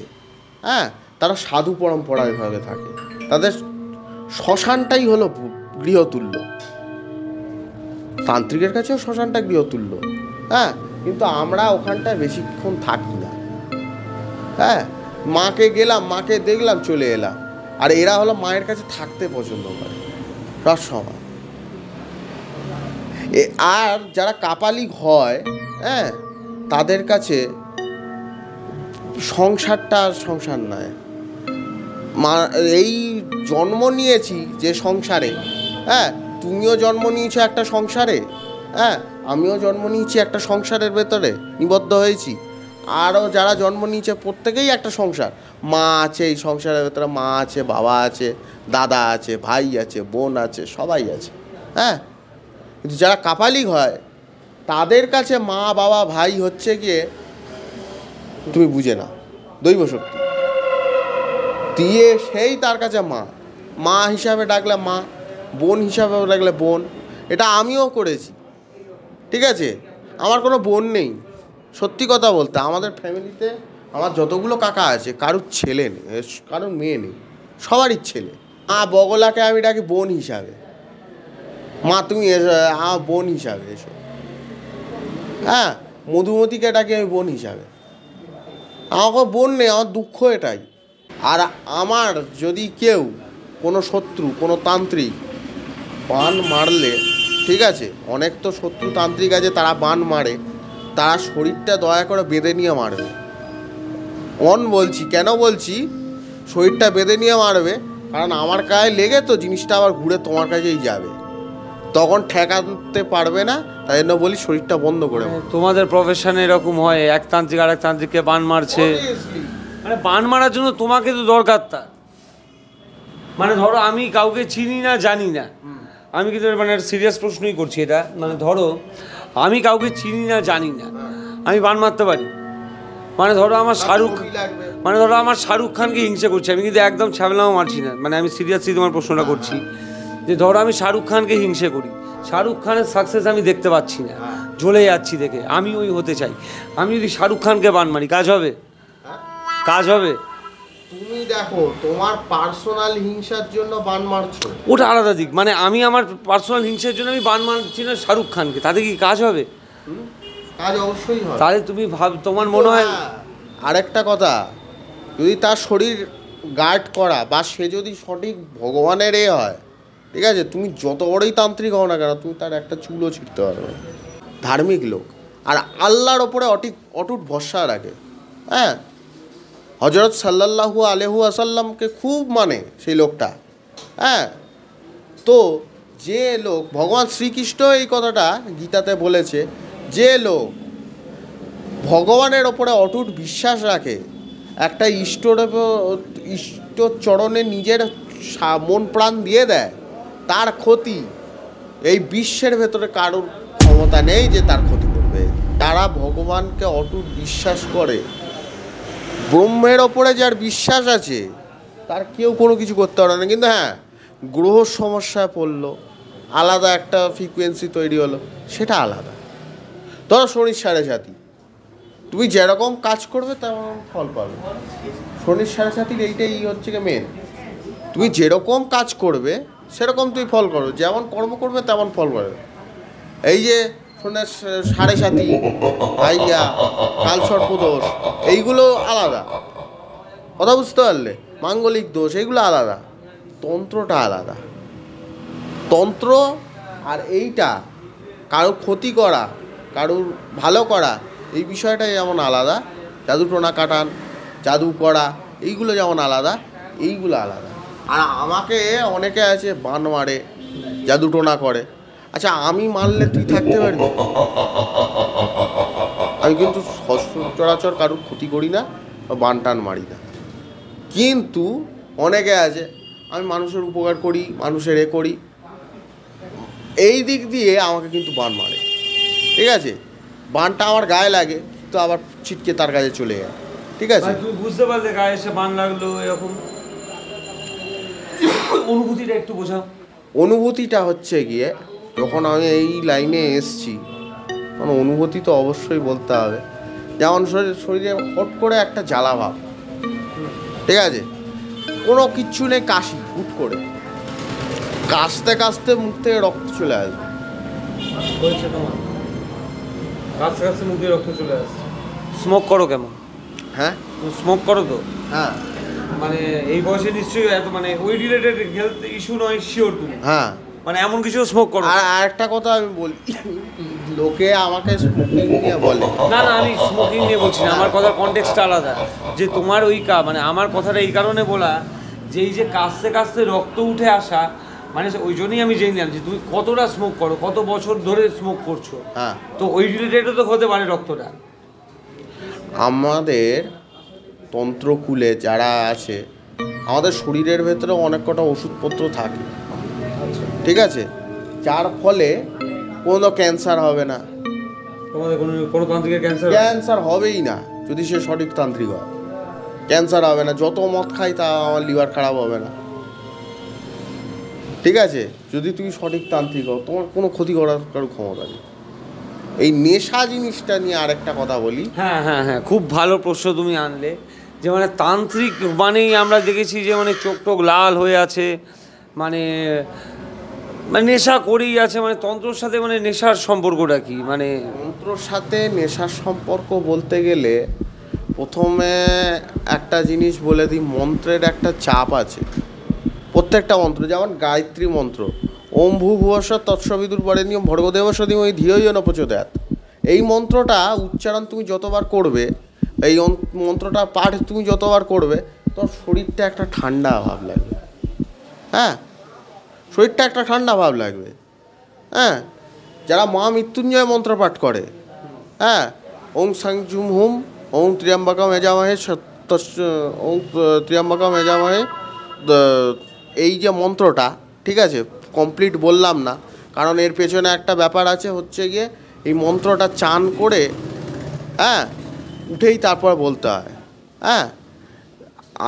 হ্যাঁ, তারা সাধু পরম্পরা এভাবে থাকে, তাদের শ্মশানটাই হলো গৃহতুল্য। তান্ত্রিকের কাছেও শ্মশানটা গৃহতুল্য, হ্যাঁ, কিন্তু আমরা ওখানটায় বেশিক্ষণ থাকি না। হ্যাঁ, মাকে গেলাম, মাকে দেখলাম, চলে এলাম। আর এরা হলো মায়ের কাছে থাকতে পছন্দ করে সবসময়। আর যারা কাপালিক হয়, হ্যাঁ, তাদের কাছে সংসারটা সংসার নয়। এই জন্ম নিয়েছি যে সংসারে, হ্যাঁ, তুমিও জন্ম নিয়েছো একটা সংসারে, হ্যাঁ, আমিও জন্ম নিয়েছি একটা সংসারের ভেতরে নিবদ্ধ হয়েছি। আরও যারা জন্ম নিয়েছে প্রত্যেকেই একটা সংসার, মা আছে এই সংসারের ভেতরে, মা আছে, বাবা আছে, দাদা আছে, ভাই আছে, বোন আছে, সবাই আছে, হ্যাঁ। কিন্তু যারা কাপালিক হয় তাদের কাছে মা, বাবা, ভাই হচ্ছে গিয়ে, তুমি বুঝে না, দৈব শক্তি দিয়ে সেই তার কাছে মা হিসাবে ডাকলে মা, বোন হিসাবে ডাকলে বোন। এটা আমিও করেছি, ঠিক আছে। আমার কোনো বোন নেই, সত্যি কথা বলতে। আমাদের ফ্যামিলিতে আমার যতগুলো কাকা আছে কারুর ছেলে নেই, কারুর মেয়ে নেই, সবারই ছেলে। বগলাকে আমি ডাকি বোন হিসাবে, মা তুমি আমার বোন হিসাবে এসো, হ্যাঁ। মধুমতিকে ডাকি আমি বোন হিসাবে। আমাকে বোন নেই, আমার দুঃখ এটাই। আর আমার যদি কেউ কোনো শত্রু, কোনো তান্ত্রিক বান মারলে, ঠিক আছে, অনেক তো শত্রু তান্ত্রিক আছে তারা বান মারে, তারা শরীরটা দয়া করে বেঁধে নিয়ে মারবে। বলছি কেন বলছি শরীরটা বেঁধে নিয়ে মারবে, কারণ আমার গায়ে লেগে তো জিনিসটা আবার ঘুরে তোমার কাছেই যাবে, তখন ঠেকাতে পারবে না। তাই জন্য বলি শরীরটা বন্ধ করে। তোমাদের প্রফেশনে এরকম হয়, এক তান্ত্রিক আর এক তান্ত্রিককে বান মারছে, মানে বান মারার জন্য তোমাকে তো দরকার তার। মানে ধরো আমি কাউকে চিনি না, জানি না, আমি কিন্তু মানে সিরিয়াস প্রশ্নই করছি এটা, মানে ধরো আমি কাউকে চিনি না, জানি না, আমি বান মারতে পারি? মানে ধরো আমার শাহরুখ খানকে হিংসে করছি, আমি কিন্তু একদম ছ্যাবলাও মারছি না, মানে আমি সিরিয়াসলি তোমার প্রশ্নটা করছি যে ধরো আমি শাহরুখ খানকে হিংসে করি, শাহরুখ খানের সাকসেস আমি দেখতে পাচ্ছি না, জ্বলে যাচ্ছি দেখে, আমি ওই হতে চাই, আমি যদি শাহরুখ খানকে বান মারি, কাজ হবে? কাজ হবে? তুমি দেখো তোমার পার্সোনাল হিংসার জন্য বান মারছো, ওটা আলাদা দিক। মানে আমি আমার পার্সোনাল হিংসার জন্য আমি বান মারছি না শাহরুখ খানকে, তাতে কি কাজ হবে? কাজ অবশ্যই হয়। তাহলে তুমি তোমার মনে হয় আরেকটা কথা, যদি তার শরীর গার্ড করা বা সে যদি সঠিক ভগবানের হয়, ঠিক আছে, তুমি যত বড়ই তান্ত্রিক হও না কেন, তুমি তার একটা চুলও ছিঁড়তে পারবে। ধার্মিক লোক আর আল্লাহর ওপরে অটুট ভরসা রাখে, হ্যাঁ। হজরত সাল্লাল্লাহু আলাইহি ওয়াসাল্লামকে খুব মানে সেই লোকটা, হ্যাঁ। তো যে লোক, ভগবান শ্রীকৃষ্ণ এই কথাটা গীতাতে বলেছে, যে লোক ভগবানের ওপরে অটুট বিশ্বাস রাখে, একটা ইষ্ট চরণে নিজের মন প্রাণ দিয়ে দেয়, তার ক্ষতি এই বিশ্বের ভেতরে কারোর ক্ষমতা নেই যে তার ক্ষতি করবে। তারা ভগবানকে অটুট বিশ্বাস করে, ব্রহ্মের ওপরে যার বিশ্বাস আছে তার কেউ কোনো কিছু করতে পারে না। কিন্তু হ্যাঁ, গ্রহ সমস্যায় পড়লো, আলাদা একটা ফ্রিকোয়েন্সি তৈরি হলো, সেটা আলাদা। ধরো শনির সাড়ে সাথী, তুমি যেরকম কাজ করবে তেমন ফল পাবে। শনির সাড়ে সাথীর এইটাই হচ্ছে কি মেন, তুমি যেরকম কাজ করবে সেরকম তুমি ফল করো, যেমন কর্ম করবে তেমন ফল করবে। এই যে শোনে সাড়ে সাতি, ভাইয়া, কালসর্পদোষ, এইগুলো আলাদা, কথা বুঝতে পারলে? মাঙ্গলিক দোষ এইগুলো আলাদা, তন্ত্রটা আলাদা। তন্ত্র আর এইটা কারোর ক্ষতি করা, কারোর ভালো করা, এই বিষয়টাই যেমন আলাদা, জাদু টোনা কাটান, জাদু করা, এইগুলো যেমন আলাদা, এইগুলো আলাদা। আর আমাকে অনেকে আছে বান মারে, জাদু টোনা করে। আচ্ছা, আমি মারলে তুই থাকতে পারবি? আমি কিন্তু সচরাচর কারোর ক্ষতি করি না বা বান টান মারি না, কিন্তু অনেকে আছে আমি মানুষের উপকার করি, মানুষের করি, এই দিক দিয়ে আমাকে কিন্তু বান মারে। ঠিক আছে, বানটা আমার গায়ে লাগে তো আবার ছিটকে তার কাছে চলে যায়। ঠিক আছে, তুমি বুঝতে পারলে গায়ে এসে বান লাগলো এরকম অনুভূতিটা একটু বোঝাও। অনুভূতিটা হচ্ছে গিয়ে যখন আমি এই লাইনে এসছি, তখন অনুভূতি তো অবশ্যই বলতে হবে। যেমন শরীরে হট করে একটা জ্বালা ভাব, ঠিক আছে, কোনো কিচ্ছু নেই, কাশি হুট করে, কাশতে কাশতে মুখ থেকে রক্ত চলে আসবে। হয়েছে তোমার কাছতে কাছতে মুখ দিয়ে রক্ত চলে আসছে? স্মোক করো কেমন? হ্যাঁ, স্মোক করো তো? হ্যাঁ, মানে এই বয়সে নিশ্চয়ই এত মানে ওই রিলেটেড হেলথ ইস্যু নয় শিওর তুমি? হ্যাঁ। মানে এমন কিছু স্মোক করো? আর একটা কথা আমি বলি, লোকে আমাকে স্মোকিং নিয়ে বলে। না না, আমি স্মোকিং নিয়ে বলছি না, আমার কথার কনটেক্সটটা আলাদা। যে তোমার ওই মানে আমার কথাটা এই কারণে বলা যে এই যে কাশতে কাশতে রক্ত উঠে আসা, মানে ওই জন্যই আমি জেনে নিলাম যে তুমি কতটা স্মোক করো, কত বছর ধরে স্মোক করছো। হ্যাঁ, তো ওই রিলেটেডও তো হতে পারে রক্তটা। আমাদের তন্ত্রকুলে যারা আছে, আমাদের শরীরের ভেতরে অনেক কটা ওষুধপত্র থাকে, ঠিক আছে, যার ফলে কোনো ক্যান্সার হবে না। তোমাদের কোনো তান্ত্রিকের ক্যান্সার হবেই না যদি সে সঠিক তান্ত্রিক হয়। ক্যান্সার হবে না, যত মদ খাই তা আমার লিভার খারাপ হবে না, ঠিক আছে, যদি তুমি সঠিক তান্ত্রিক হও, তোমার কোনো ক্ষতি করার কারো ক্ষমতা নেই। এই নেশা জিনিসটা নিয়ে আরেকটা কথা বলি। হ্যাঁ হ্যাঁ হ্যাঁ, খুব ভালো প্রশ্ন তুমি আনলে। যে মানে তান্ত্রিক মানেই আমরা দেখেছি যে মানে চোখ টোক লাল হয়ে আছে, মানে মানে নেশা করেই আছে, মানে তন্ত্রর সাথে মানে নেশার সম্পর্কটা কি? মানে তন্ত্রর সাথে নেশার সম্পর্ক বলতে গেলে প্রথমে একটা জিনিস বলে দিই, মন্ত্রের একটা চাপ আছে। প্রত্যেকটা মন্ত্র, যেমন গায়ত্রী মন্ত্র, ওম ভূ ভুবস্বঃ তৎসবিতুর বরেণ্যং ভর্গদেবস্য ধীমহি ধিয়ো ইয়ো নঃ প্রচোদয়াৎ, এই মন্ত্রটা উচ্চারণ তুমি যতবার করবে, এই মন্ত্রটা পাঠ তুমি যতবার করবে, তোর শরীরটা একটা ঠান্ডা ভাব লাগবে। হ্যাঁ, শরীরটা একটা ঠান্ডা ভাব লাগবে। হ্যাঁ, যারা মহামৃত্যুঞ্জয় মন্ত্র পাঠ করে, হ্যাঁ, ওং সাং জুম হুম, ওং ত্র্যম্বকম যজামহে ওং ত্র্যম্বকম যজামহে, এই যে মন্ত্রটা, ঠিক আছে, কমপ্লিট বললাম না, কারণ এর পেছনে একটা ব্যাপার আছে, হচ্ছে গিয়ে এই মন্ত্রটা চান করে, হ্যাঁ, উঠেই তারপর বলতে হয়। হ্যাঁ,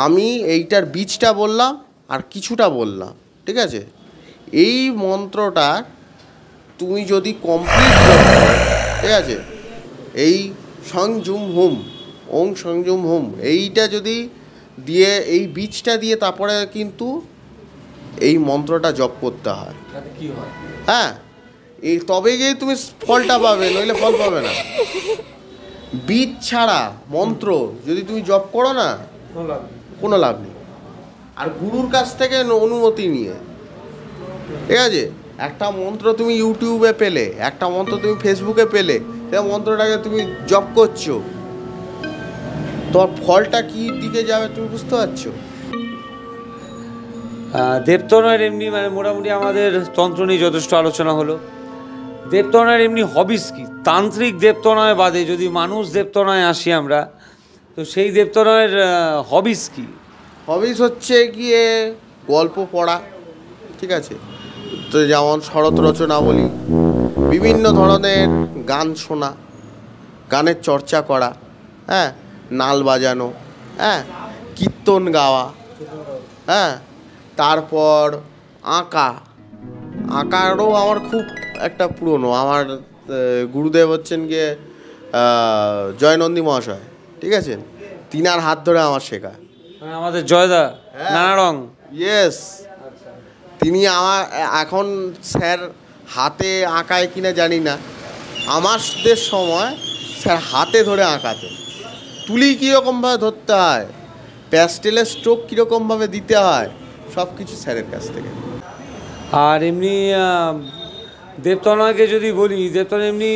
আমি এইটার বীজটা বললাম আর কিছুটা বললাম, ঠিক আছে। এই মন্ত্রটা তুমি যদি কমপ্লিট করো, ঠিক আছে, এই সংযুম হুম, ওং সংযুম হুম, এইটা যদি দিয়ে, এই বীজটা দিয়ে তারপরে কিন্তু এই মন্ত্রটা জপ করতে হয়। কি হয়? হ্যাঁ, এই তবে গিয়ে তুমি ফলটা পাবে, নইলে ফল পাবে না। বীজ ছাড়া মন্ত্র যদি তুমি জপ করো না, কোনো লাভ নেই। আর গুরুর কাছ থেকে অনুমতি নিয়ে, ঠিক আছে, একটা মন্ত্র তুমি ইউটিউবে পেলে, একটা মন্ত্র তুমি ফেসবুকে পেলে, সে মন্ত্রটাকে তুমি জপ করছো, তোমার ফলটা কি দিকে যাবে তুমি বুঝতে পারছো? দেবতনয়ের এমনি মানে মোটামুটি আমাদের তন্ত্র নিয়ে যথেষ্ট আলোচনা হলো। দেবতনয়ের এমনি হবিস কি? তান্ত্রিক দেবতনয় বাদে যদি মানুষ দেবতনয় আসি আমরা, তো সেই দেবতনয়ের হবিস কি? হবিস হচ্ছে গিয়ে গল্প পড়া, ঠিক আছে, তো যেমন শরৎ রচনা বলি, বিভিন্ন ধরনের গান শোনা, গানের চর্চা করা, হ্যাঁ, নাল বাজানো, হ্যাঁ, কীর্তন গাওয়া, হ্যাঁ, তারপর আঁকা। আঁকারও আমার খুব একটা পুরনো, আমার গুরুদেব হচ্ছেন গিয়ে জয়নন্দী মহাশয়, ঠিক আছে, তিনার হাত ধরে আমার শেখা। মানে আমাদের জয়দা নানা রং। ইয়েস, তিনি আমার এখন স্যার হাতে আঁকায় কিনা জানি না, আমাদের সময় স্যার হাতে ধরে আঁকাতেন, তুলি কীরকমভাবে ধরতে হয়, প্যাস্টেলের স্ট্রোক কীরকমভাবে দিতে হয়, সব কিছু স্যারের কাছ থেকে। আর এমনি দেবতনয়কে যদি বলি, দেবতনয় এমনি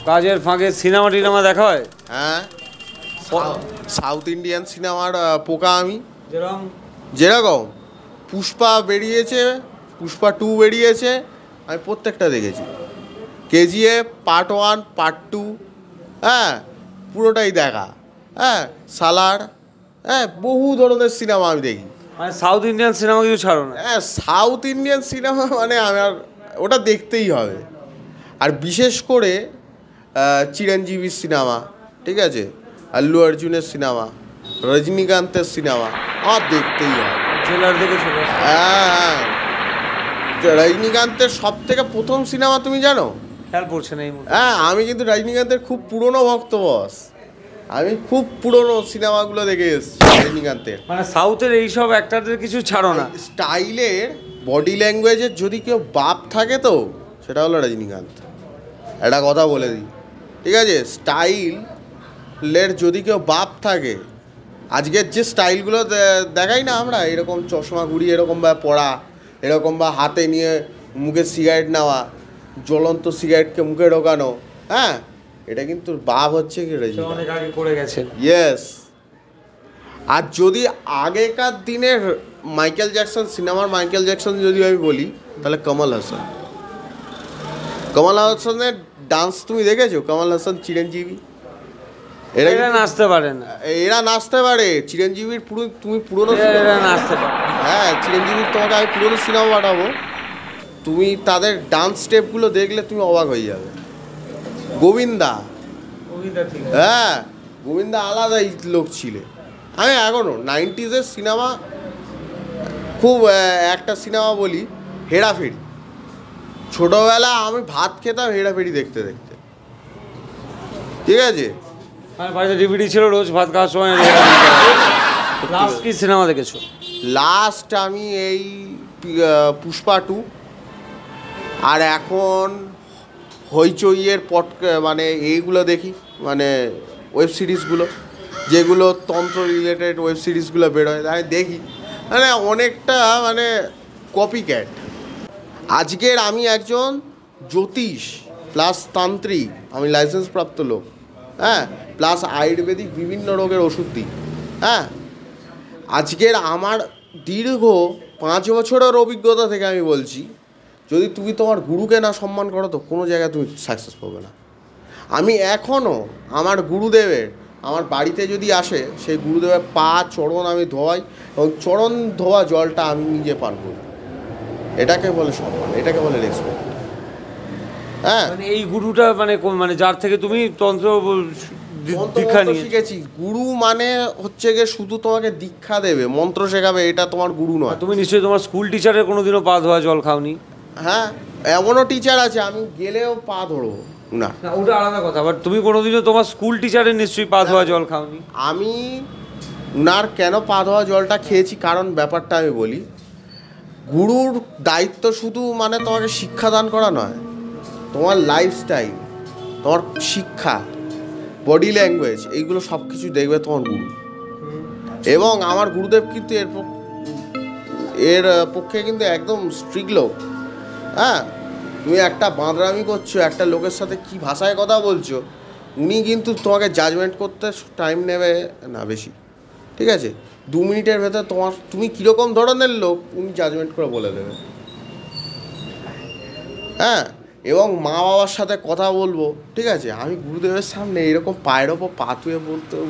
কাজের ফাঁকে সিনেমা টিনেমা দেখা হয়? হ্যাঁ, সাউথ ইন্ডিয়ান সিনেমার পোকা আমি। যেরকম যেরকম পুষ্পা বেরিয়েছে, পুষ্পা 2 বেরিয়েছে, আমি প্রত্যেকটা দেখেছি। কেজিএফ পার্ট 1 পার্ট 2, হ্যাঁ পুরোটাই দেখা। হ্যাঁ, সালার, হ্যাঁ বহু ধরনের সিনেমা আমি দেখি। মানে সাউথ ইন্ডিয়ান সিনেমা কিছু ছাড়ো না? হ্যাঁ, সাউথ ইন্ডিয়ান সিনেমা মানে আমার ওটা দেখতেই হবে। আর বিশেষ করে চিরঞ্জীবীর সিনেমা, ঠিক আছে, আল্লু অর্জুনের সিনেমা, রজনীকান্তের সিনেমা আমার দেখতেই হবে। ট্রেলার দেখেছো? হ্যাঁ, রজনীকান্তের সব থেকে প্রথম সিনেমা তুমি জানো? খেয়াল পড়ছে না এই মুহূর্তে। হ্যাঁ, আমি কিন্তু রজনীকান্তের খুব পুরনো ভক্ত বস, আমি খুব পুরনো সিনেমাগুলো দেখে এসেছি রজনীকান্তের। মানে সাউথের এইসব অ্যাক্টরদের কিছু ছাড়ো না? স্টাইলের, বডি ল্যাঙ্গুয়েজের যদি কেউ বাপ থাকে তো সেটা হলো রজনীকান্ত। একটা কথা বলে দিই, ঠিক আছে, স্টাইলের যদি কেউ বাপ থাকে, আজকের যে স্টাইলগুলো দেখাই না আমরা, এরকম চশমা ঘুরিয়ে এরকম বা পড়া, এরকম বা হাতে নিয়ে মুখে সিগারেট নেওয়া, জ্বলন্ত সিগারেটকে মুখে ঢোকানো, হ্যাঁ এটা কিন্তু বাপ হচ্ছে কি রজনীকান্ত। অনেক আগে করে গেছেন। ইয়েস। আর যদি আগেকার দিনের মাইকেল জ্যাকসন, সিনেমার মাইকেল জ্যাকসন যদি আমি বলি, তাহলে কমল হাসান। কমল হাসানের ডান্স তুমি দেখেছো? কমল হাসান, চিরঞ্জীবী, এরা নাচতে পারে না। এরা নাচতে পারে। চিরঞ্জীবীর পুরো তুমি পুরোনো, এরা নাচতে পারে। হ্যাঁ চিরঞ্জীবীর তোমাকে আমি পুরোনো সিনেমা পাঠাবো, তুমি তাদের ডান্স স্টেপগুলো দেখলে তুমি অবাক হয়ে যাবে। গোবিন্দা, হ্যাঁ গোবিন্দা আলাদাই লোক ছিল। আমি এখনও 90s সিনেমা খুব, একটা সিনেমা বলি হেরাফেরি, ছোটোবেলা আমি ভাত খেতাম হেরাফেরি দেখতে দেখতে, ঠিক আছে। আমার বাড়িতে ডিভিডি ছিল, রোজ ভাত খাওয়ার সময়। লাস্ট কি সিনেমা দেখেছো? লাস্ট আমি এই পুষ্পা 2, আর এখন হইচইয়ের মানে এইগুলো দেখি, মানে ওয়েব সিরিজগুলো, যেগুলো তন্ত্র রিলেটেড ওয়েব সিরিজগুলো বেরোয় আমি দেখি, মানে অনেকটা মানে কপি ক্যাট। আজকের আমি একজন জ্যোতিষ প্লাস তান্ত্রিক, আমি লাইসেন্স প্রাপ্ত লোক, হ্যাঁ প্লাস আয়ুর্বেদিক বিভিন্ন রোগের ওষুধ দিই। হ্যাঁ, আজকের আমার দীর্ঘ 5 বছরের অভিজ্ঞতা থেকে আমি বলছি, যদি তুমি তোমার গুরুকে না সম্মান করো তো কোনো জায়গায় তুমি সাকসেস পাবে না। আমি এখনও আমার গুরুদেবের, আমার বাড়িতে যদি আসে, সেই গুরুদেবের পা চরণ আমি ধোয়াই, এবং চরণ ধোয়া জলটা আমি নিজে পান করি। এটাকে বলে সম্মান, এটাকে বলে রেসপেক্ট। হ্যাঁ, মানে এই গুরুটা মানে মানে যার থেকে তুমি তন্ত্র দীক্ষা নিয়ে শিখেছি। গুরু মানে হচ্ছে গিয়ে শুধু তোমাকে দীক্ষা দেবে, মন্ত্র শেখাবে, এটা তোমার গুরু নয়। তুমি নিশ্চয়ই তোমার স্কুল টিচারের কোনোদিনও পা ধোয়া জল খাওনি? হ্যাঁ, এমনও টিচার আছে আমি গেলেও পা ধরবো না, ওটা আলাদা কথা, বাট তুমি কোনোদিনও তোমার স্কুল টিচারের নিশ্চয়ই পা ধোয়া জল খাওনি? আমি উনার কেন পা ধোয়া জলটা খেয়েছি, কারণ ব্যাপারটা আমি বলি, গুরুর দায়িত্ব শুধু মানে তোমাকে শিক্ষাদান করা নয়, তোমার লাইফস্টাইল, তোমার শিক্ষা, বডি ল্যাঙ্গুয়েজ, এইগুলো সব কিছু দেখবে তোমার গুরু। এবং আমার গুরুদেব কিন্তু এর পক্ষে কিন্তু একদম স্ট্রিক্ট লোক। হ্যাঁ, তুমি একটা বাঁদরামি করছো, একটা লোকের সাথে কি ভাষায় কথা বলছো, উনি কিন্তু তোমাকে জাজমেন্ট করতে টাইম নেবে না বেশি, ঠিক আছে। 2 মিনিটের ভেতর তুমি কীরকম ধরনের লোক উনি জাজমেন্ট করে বলে দেবে। হ্যাঁ, এবং মা বাবার সাথে কথা বলবো, ঠিক আছে, আমি গুরুদেবের সামনে এরকম পায়ের ওপর পা তুলে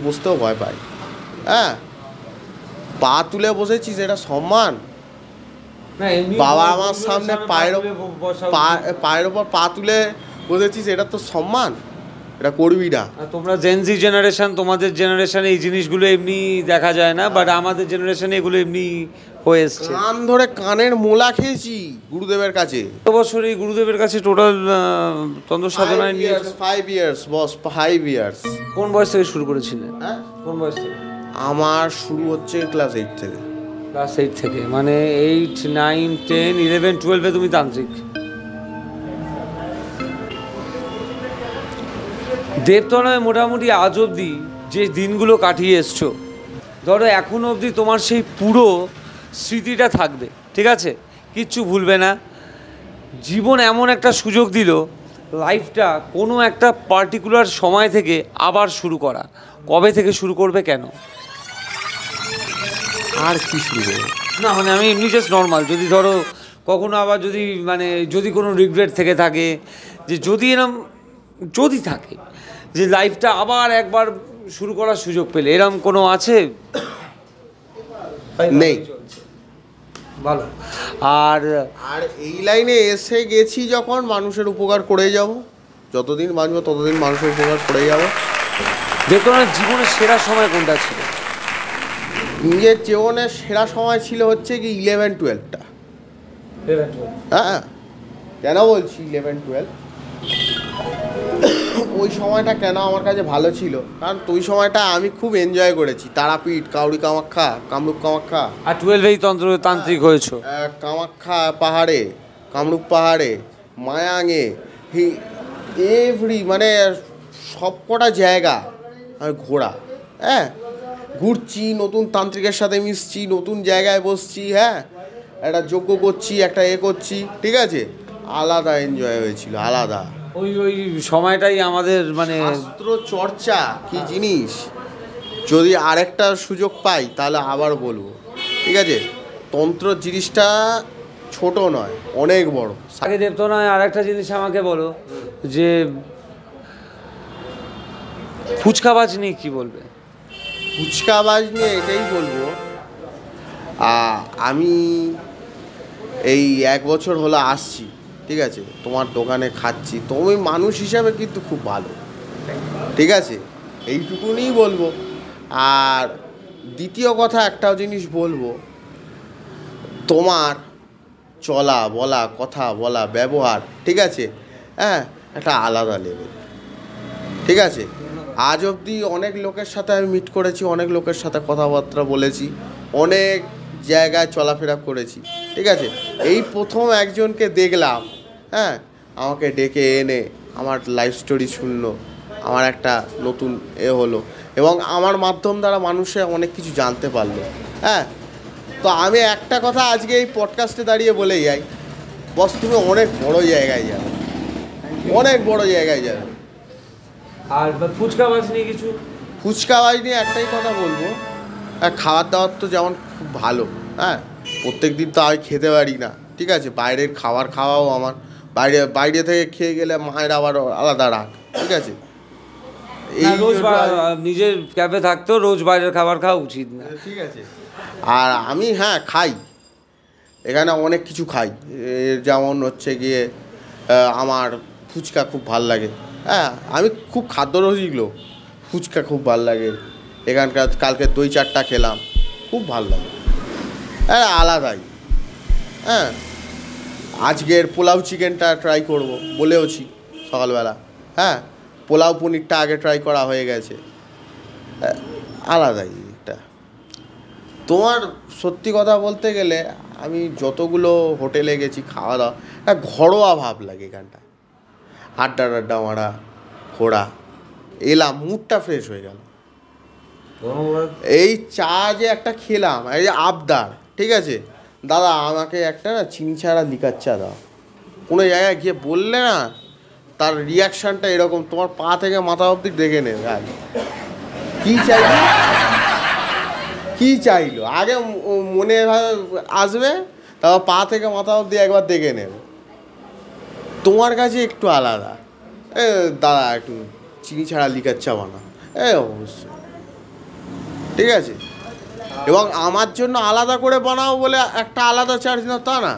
বসতেও ভয় পাই। হ্যাঁ, পা তুলে বসেছিস এটা সম্মান। বাবা আমার সামনে পায়ের ওপর পা তুলে বসেছিস, এটা তো সম্মান, এটা করবি না। তোমরা জেনজি জেনারেশন, তোমাদের জেনারেশনে এই জিনিসগুলো এমনি দেখা যায় না, বাট আমাদের জেনারেশনে এগুলো এমনি হয়ে এসছে। কান ধরে কানের মোলা খেয়েছি গুরুদেবের কাছে। কত বছর এই গুরুদেবের কাছে টোটাল তন্ত্র সাধনায় নিয়ে? 5 years বস, 5 years। কোন বয়স থেকে শুরু করেছিলে? হ্যাঁ, কোন বয়স থেকে? আমার শুরু হচ্ছে ক্লাস 8 থেকে। ক্লাস 8 থেকে, মানে 8, 9, 10, 11, 12-এ তুমি তান্ত্রিক? দেবতলায় মোটামুটি আজ অবধি যে দিনগুলো কাটিয়ে এসছো, ধরো এখনও অবধি তোমার সেই পুরো স্মৃতিটা থাকবে, ঠিক আছে, কিচ্ছু ভুলবে না। জীবন এমন একটা সুযোগ দিল, লাইফটা কোনো একটা পার্টিকুলার সময় থেকে আবার শুরু করা। কবে থেকে শুরু করবে, কেন? আর কি শুরু করবো? না মানে আমি এমনি জাস্ট নর্মাল, যদি ধরো কখনো আবার যদি মানে যদি কোনো রিগ্রেট থেকে থাকে, যে যদি এরম যদি থাকে যে লাইফটা আবার একবার শুরু করার সুযোগ পেলে, এরম কোনো আছে? নেই। ভালো। আর আর এই লাইনে এসে গেছি যখন, মানুষের উপকার করে যাব, যতদিন বাঁচবো ততদিন মানুষের উপকার করে যাব। দেবতলার জীবনের সেরা সময় কোনটা ছিল? নিজের জীবনের সেরা সময় ছিল হচ্ছে কি 11-12টা। হ্যাঁ, কেন বলছি 11-12? ওই সময়টা কেন আমার কাছে ভালো ছিল, কারণ ওই সময়টা আমি খুব এনজয় করেছি। তারাপীঠ, কাউরি কামাখ্যা, কামরূপ কামাখ্যা। আর 12এই তান্ত্রিক হয়েছো? কামাখ্যা পাহাড়ে, কামরূপ পাহাড়ে, মায়াঙে, এভরি মানে সবকটা জায়গা আমি ঘোরা। হ্যাঁ, ঘুরছি, নতুন তান্ত্রিকের সাথে মিশছি, নতুন জায়গায় বসছি, হ্যাঁ, একটা যজ্ঞ করছি, একটা করছি, ঠিক আছে, আলাদা এনজয় হয়েছিল, আলাদা। ওই সময়টাই আমাদের মানে শাস্ত্র চর্চা কি জিনিস, যদি আরেকটা সুযোগ পাই তাহলে আবার বলবো, ঠিক আছে। তন্ত্র জিনিসটা ছোট নয়, অনেক বড়। আগে দেবতলায় আর একটা জিনিস আমাকে বলো, যে ফুচকাবাজ নিয়ে কি বলবে? ফুচকাবাজ নিয়ে এটাই বলবো, আমি এই 1 বছর হলো আসছি, ঠিক আছে, তোমার দোকানে খাচ্ছি, তুমি মানুষ হিসাবে কিন্তু খুব ভালো, ঠিক আছে, এইটুকুনিই বলবো। আর দ্বিতীয় কথা একটাও জিনিস বলবো, তোমার চলা বলা, কথা বলা, ব্যবহার, ঠিক আছে, হ্যাঁ, একটা আলাদা লেভেল, ঠিক আছে। আজ অবধি অনেক লোকের সাথে আমি মিট করেছি, অনেক লোকের সাথে কথাবার্তা বলেছি, অনেক জায়গায় চলাফেরা করেছি, ঠিক আছে। এই প্রথম একজনকে দেখলাম, হ্যাঁ, আমাকে ডেকে এনে আমার লাইফ স্টোরি শুনলো, আমার একটা নতুন হলো, এবং আমার মাধ্যম দ্বারা মানুষে অনেক কিছু জানতে পারলো। হ্যাঁ, তো আমি একটা কথা আজকে এই পডকাস্টে দাঁড়িয়ে বলে যাই, বস তুমি অনেক বড় জায়গায় যাবে, অনেক বড় জায়গায় যাবে। আর ফুচকাবাজ নিয়ে কিছু? ফুচকাবাজ নিয়ে একটাই কথা বলবো, খাবার দাবার তো যেমন খুব ভালো, হ্যাঁ, প্রত্যেক দিন তো আমি খেতে পারি না, ঠিক আছে, বাইরের খাবার খাওয়াও আমার, বাইরে থেকে খেয়ে গেলে মায়ের আবার আলাদা রাগ, ঠিক আছে। রোজ নিজের ক্যাফে থাকতেও রোজ বাইরের খাবার খাওয়া উচিত না, ঠিক আছে। আর আমি হ্যাঁ খাই, এখানে অনেক কিছু খাই, যেমন হচ্ছে গিয়ে আমার ফুচকা খুব ভাল লাগে, হ্যাঁ, আমি খুব খাদ্যরসিক লোক, ফুচকা খুব ভাল লাগে, এখানকার কালকে দই চাটটা খেলাম, খুব ভাল লাগে, হ্যাঁ, আলাদাই। হ্যাঁ, আজকের পোলাও চিকেনটা ট্রাই করব বলেওছি সকালবেলা, হ্যাঁ, পোলাও পনিরটা আগে ট্রাই করা হয়ে গেছে, আলাদাই এটা। তোমার সত্যি কথা বলতে গেলে আমি যতগুলো হোটেলে গেছি খাওয়া দাওয়া, একটা ঘরোয়া ভাব লাগে এখানটা, আড্ডা মারা, ঘোরা, এলাম, মুডটা ফ্রেশ হয়ে গেল। এই চা যে একটা খেলাম, এই যে আবদার, ঠিক আছে, দাদা আমাকে একটা না চিনি ছাড়া লিকার চা দাও, কোনো জায়গায় গিয়ে বললে না, তার রিয়াকশানটা এরকম, তোমার পা থেকে মাথা অবধি দেখে নেবে আগে কী চাইলো, কী চাইলো আগে মনে আসবে, তারপর পা থেকে মাথা অবধি একবার দেখে নেবে। তোমার কাছে একটু আলাদা, দাদা একটু চিনি ছাড়া লিকার চা বানা, অবশ্যই, ঠিক আছে। এবং আমার জন্য আলাদা করে বানাও বলে একটা আলাদা চার্জ না তা না,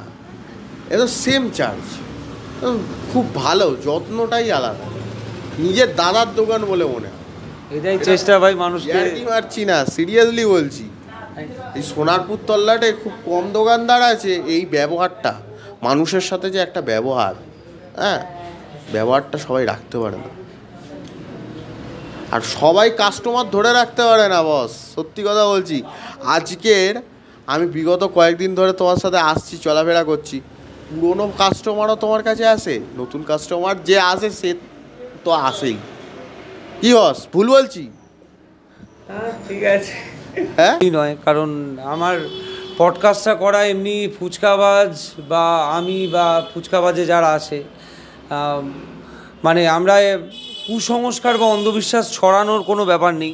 এ তো সেম চার্জ, খুব ভালো, যত্নটাই আলাদা, নিজের দাদার দোকান বলে মনে হয়। এটাই চেষ্টা ভাই মানুষকে, মারছি না, সিরিয়াসলি বলছি। এই সোনারপুর তল্লাটে খুব কম দোকানদার আছে, এই ব্যবহারটা, মানুষের সাথে যে একটা ব্যবহার, হ্যাঁ, ব্যবহারটা সবাই রাখতে পারে না, আর সবাই কাস্টমার ধরে রাখতে পারে না বস, সত্যি কথা বলছি। আজকের আমি বিগত কয়েকদিন ধরে তোমার সাথে আসছি, চলাফেরা করছি, পুরনো কাস্টমারও তোমার কাছে আসে, নতুন কাস্টমার যে আসে সে তো আসেই, কি হস, ভুল বলছি? হ্যাঁ ঠিক আছে। হ্যাঁ, এই নয়, কারণ আমার পডকাস্টটা করা এমনি ফুচকাবাজ বা আমি বা ফুচকাবাজে যারা আছে, মানে আমরা কুসংস্কার বা অন্ধবিশ্বাস ছড়ানোর কোনো ব্যাপার নেই।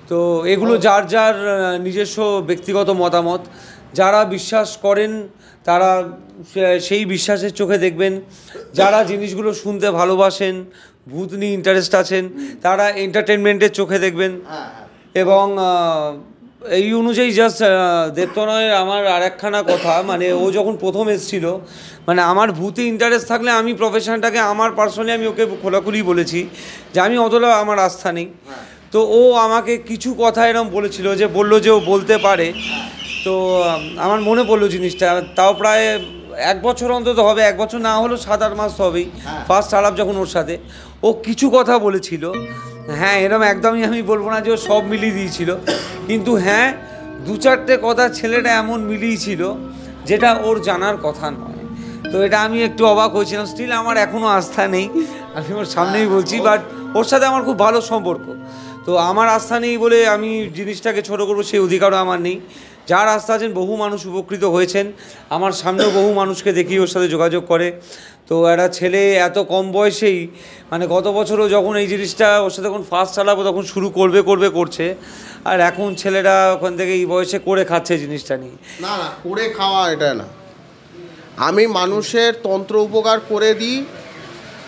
তো এগুলো যার যার নিজস্ব ব্যক্তিগত মতামত। যারা বিশ্বাস করেন তারা সেই বিশ্বাসের চোখে দেখবেন। যারা জিনিসগুলো শুনতে ভালোবাসেন, ভূত নিয়ে ইন্টারেস্ট আছেন, তারা এন্টারটেনমেন্টের চোখে দেখবেন। এবং এই অনুযায়ী জাস্ট দেবতনয়ের আমার আর একখানা কথা, মানে ও যখন প্রথম এসেছিল, মানে আমার ভূতে ইন্টারেস্ট থাকলে আমি প্রফেশনটাকে আমার পার্সোনালি আমি ওকে খোলাখুলি বলেছি যে আমি অতটা আমার আস্থা নেই। তো ও আমাকে কিছু কথা এরকম বলেছিল, যে বললো যে ও বলতে পারে। তো আমার মনে পড়লো জিনিসটা, তাও প্রায় 1 বছর অন্তত হবে, 1 বছর না হলেও 7-8 মাস হবেই ফার্স্ট আলাপ যখন ওর সাথে। ও কিছু কথা বলেছিল, হ্যাঁ এরকম একদমই আমি বলবো না যে ও সব মিলিয়ে দিয়েছিল, কিন্তু হ্যাঁ 2-4টে কথা ছেলেটা এমন মিলিয়েছিল যেটা ওর জানার কথা নয়। তো এটা আমি একটু অবাক হয়েছিলাম। স্টিল আমার এখনও আস্থা নেই, আমি ওর সামনেই বলছি, বাট ওর সাথে আমার খুব ভালো সম্পর্ক। তো আমার আস্থা নেই বলে আমি জিনিসটাকে ছোটো করবো সেই অধিকারও আমার নেই। যার আস্থা আছেন, বহু মানুষ উপকৃত হয়েছেন, আমার সামনেও বহু মানুষকে দেখি ওর সাথে যোগাযোগ করে। তো একটা ছেলে এত কম বয়সেই, মানে গত বছরও যখন এই জিনিসটা ওর সাথে যখন ফার্স্ট চালাবো তখন শুরু করছে, আর এখন ছেলেরা ওখান থেকে এই বয়সে করে খাচ্ছে জিনিসটা নিয়ে। না না, করে খাওয়া এটা না। আমি মানুষের তন্ত্র উপকার করে দিই,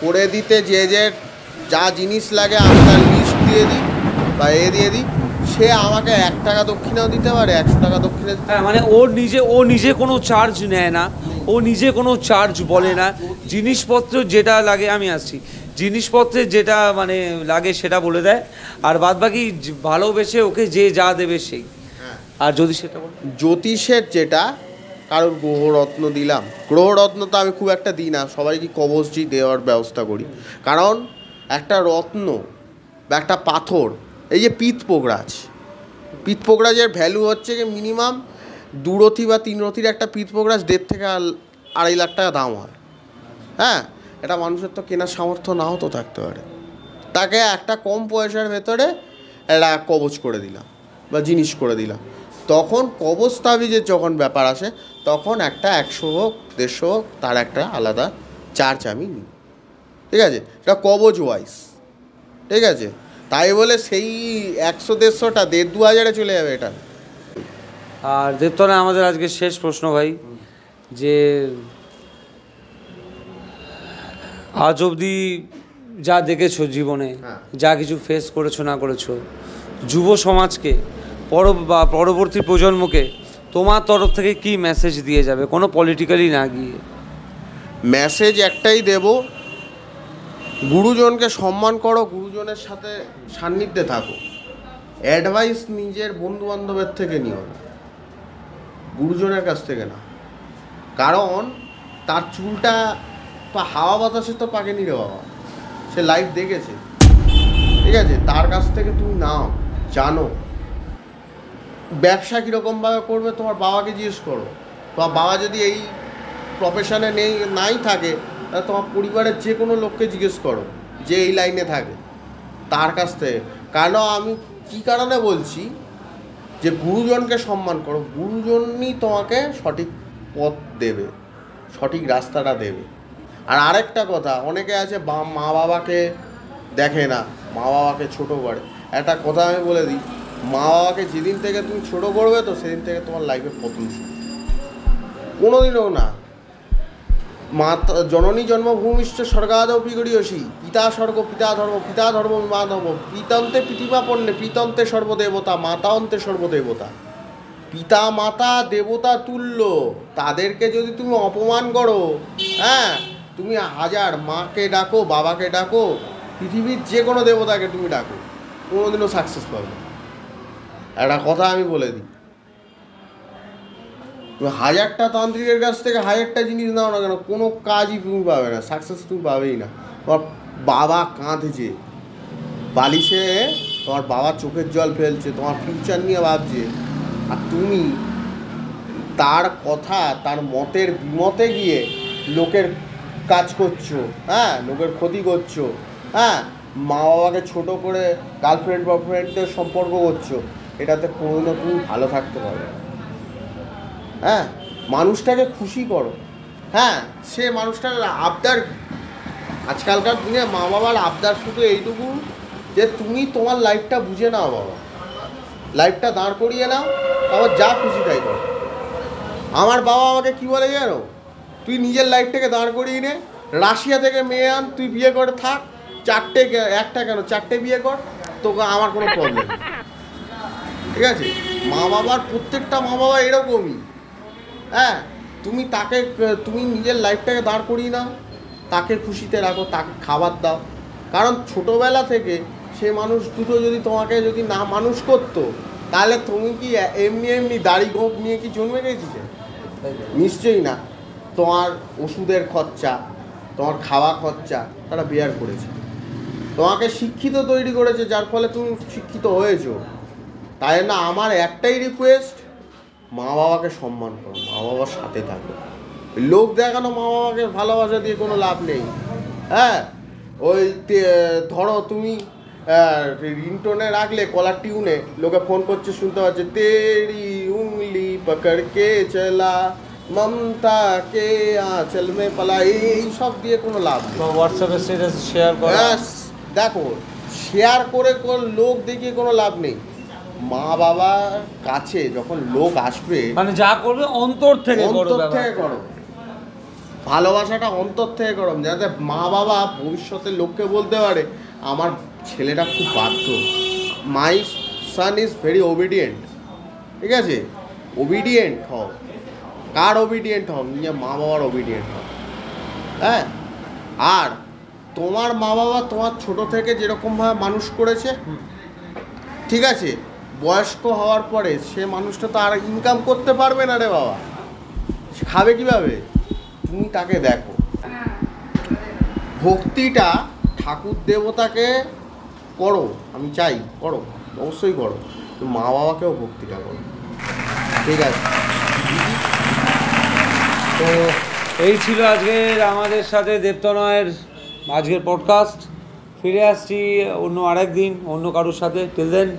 করে দিতে যে যে যা জিনিস লাগে আমি তার লিস্ট দিয়ে দিই বা দিয়ে দিই। সে আমাকে 1 টাকা দক্ষিণাও দিতে পারে, 100 টাকা দক্ষিণা দিতে। হ্যাঁ, মানে ও নিজে কোনো চার্জ নেয় না, ও নিজে কোনো চার্জ বলে না। জিনিসপত্র যেটা লাগে, আমি আসছি, জিনিসপত্রের যেটা মানে লাগে সেটা বলে দেয়, আর বাদবাকি ভালোবেসে ওকে যে যা দেবে সেই। আর যদি সেটা জ্যোতিষের যেটা, কারোর গ্রহরত্ন দিলাম, গ্রহরত্ন তো আমি খুব একটা দিই না, সবাইকে কবচজি দেওয়ার ব্যবস্থা করি। কারণ একটা রত্ন বা একটা পাথর, এই যে পিতপোগরাজের ভ্যালু হচ্ছে কি মিনিমাম 2 রতি বা 3 রতির একটা পিতপোগরাজ 1.5 থেকে 2.5 লাখ টাকা দাম হয়। হ্যাঁ, এটা মানুষের তো কেনার সামর্থ্য নাও তো থাকতে পারে, তাকে একটা কম পয়সার ভেতরে একটা কবচ করে দিলাম বা জিনিস করে দিলাম। তখন কবচ তাবিজের যখন ব্যাপার আসে, তখন একটা 100 হোক 150 হোক, তার একটা আলাদা চার্জ আমি নিই। ঠিক আছে, এটা কবচ ওয়াইজ। ঠিক আছে, তাই বলে সেই 100-150টা 1,500-2,000-এ চলে যাবে এটা। আর দেবতনে আমাদের আজকে শেষ প্রশ্ন ভাই, যে আজ অবধি যা দেখেছো জীবনে, যা কিছু ফেস করেছো না করেছো, যুব সমাজকে বা পরবর্তী প্রজন্মকে তোমার তরফ থেকে কি মেসেজ দিয়ে যাবে, কোনো পলিটিক্যালি না গিয়ে? মেসেজ একটাই দেব, গুরুজনকে সম্মান করো, গুরুজনের সাথে সান্নিধ্যে থাকো। অ্যাডভাইস নিজের বন্ধুবান্ধবের থেকে নিও না, গুরুজনের কাছ থেকে না। কারণ তার চুলটা তো হাওয়া বাতাসে তো পাকেনি রে বাবা, সে লাইভ দেখেছে। ঠিক আছে, তার কাছ থেকে তুমি নাও, জানো। ব্যবসা কীরকমভাবে করবে তোমার বাবাকে জিজ্ঞেস করো। তোমার বাবা যদি এই প্রফেশনে নাই থাকে, তাহলে তোমার পরিবারের যে কোনো লোককে জিজ্ঞেস করো যে এই লাইনে থাকে, তার কাছ থেকে। কেন আমি কী কারণে বলছি যে গুরুজনকে সম্মান করো, গুরুজনই তোমাকে সঠিক পথ দেবে, সঠিক রাস্তাটা দেবে। আর আরেকটা কথা, অনেকে আছে মা বাবাকে দেখে না, মা বাবাকে ছোটো করে। একটা কথা আমি বলে দিই, মা বাবাকে যেদিন থেকে তুমি ছোটো করবে, তো সেদিন থেকে তোমার লাইফে পতন শুরু। কোনোদিনও না। জননী জন্মভূমিষ্ঠ স্বর্গাদপি গরীয়সী, পিতা স্বর্গ পিতা ধর্ম, পিতা ধর্ম মা ধর্ম, পিতন্তে পৃথিবাপন্নে প্রীতন্তে সর্বদেবতা, মাতা অন্তে সর্বদেবতা। পিতা মাতা দেবতা তুল্য, তাদেরকে যদি তুমি অপমান করো, হ্যাঁ, তুমি 1000 মাকে ডাকো, বাবাকে ডাকো, পৃথিবীর যে কোনো দেবতাকে তুমি ডাকো, কোনোদিনও সাকসেস পাবে। একটা কথা আমি বলে দিই, 1000টা তান্ত্রিকের কাছ থেকে 1000টা জিনিস নাও না কেন, কোনো কাজই তুমি পাবে না, সাকসেস তুমি পাবেই না। তোমার বাবা কাঁদছে বালিশে, তোমার বাবা চোখের জল ফেলছে, তোমার ফিউচার নিয়ে ভাবছে, আর তুমি তার কথা, তার মতের বিমতে গিয়ে লোকের কাজ করছো, হ্যাঁ, লোকের ক্ষতি করছো, হ্যাঁ, মা বাবাকে ছোট করে গার্লফ্রেন্ড বয়ফ্রেন্ডের সম্পর্ক করছো, এটাতে কোনোদিনও তুমি ভালো থাকতে পারবে না। হ্যাঁ, মানুষটাকে খুশি করো। হ্যাঁ, সে মানুষটার আবদার, আজকালকার দিনে মা বাবার আবদার শুধু এইটুকু যে তুমি তোমার লাইফটা বুঝে নাও বাবা, লাইফটা দাঁড় করিয়ে নাও, আবার যা খুশি তাই করো। আমার বাবা আমাকে কী বলে জানো, তুই নিজের লাইফটাকে দাঁড় করিয়ে নে, রাশিয়া থেকে মেয়ে আন, তুই বিয়ে করে থাক, একটা কেন 4টে বিয়ে কর, তোকে আমার কোনো প্রবলেম নেই। ঠিক আছে, মা বাবার প্রত্যেকটা মা বাবা এরকমই। হ্যাঁ, তুমি নিজের লাইফটাকে দাঁড় করিয়ে নাও, তাকে খুশিতে রাখো, তাকে খাবার দাও। কারণ ছোটোবেলা থেকে সে মানুষ দুটো যদি তোমাকে যদি না মানুষ করতো, তাহলে তুমি কি এমনি এমনি দাড়ি গোঁফ নিয়ে কি জন্মে গেছিলে? নিশ্চয়ই না। তোমার ওষুধের খরচা, তোমার খাওয়া খরচা তারা বেয়ার করেছে, তোমাকে শিক্ষিত তৈরি করেছে, যার ফলে তুমি শিক্ষিত হয়েছো। তাই না, আমার একটাই রিকোয়েস্ট, মা বাবাকে সম্মান করো, মা বাবার সাথে থাকো। লোক দেখানো মা বাবাকে ভালোবাসা দিয়ে কোনো লাভ নেই। হ্যাঁ, ওই ধরো তুমি রিংটোনে রাখলে, কলার টিউনে লোকে ফোন করছে, শুনতে পাচ্ছে তেরি উংলি পকড় কে চলা মমতা কে আঁচল মে পালা, এই সব দিয়ে কোনো লাভ নেই। হোয়াটসঅ্যাপে স্ট্যাটাস শেয়ার করা, দেখো শেয়ার করে লোক দেখিয়ে কোনো লাভ নেই। মা বাবার কাছে যখন লোক আসবে, মানে যা করবে অন্তর থেকে করো, অন্তর থেকে করো, ভালোবাসাটা অন্তর থেকে করো, যাতে মা বাবা ভবিষ্যতে লোককে বলতে পারে আমার ছেলেটা খুব বাধ্য, মাই সান ইজ ভেরি ওবিডিয়েন্ট। ঠিক আছে, ওবিডিয়েন্ট হও। কার ওবিডিয়েন্ট হও? নিজের মা বাবার ওবিডিয়েন্ট হও। হ্যাঁ, আর তোমার মা বাবা তোমার ছোট থেকে যেরকমভাবে মানুষ করেছে, ঠিক আছে, বয়স্ক হওয়ার পরে সে মানুষটা তো আর ইনকাম করতে পারবে না রে বাবা, খাবে কীভাবে? তুমি তাকে দেখো, ভক্তিটা ঠাকুর দেবতাকে করো, আমি চাই করো, অবশ্যই করো, মা বাবাকেও ভক্তিটা করো। ঠিক আছে, তো এই ছিল আজকের আমাদের সাথে দেবতনয়ের আজকের পডকাস্ট। ফিরে আসছি অন্য আরেক দিন অন্য কারোর সাথে। Till then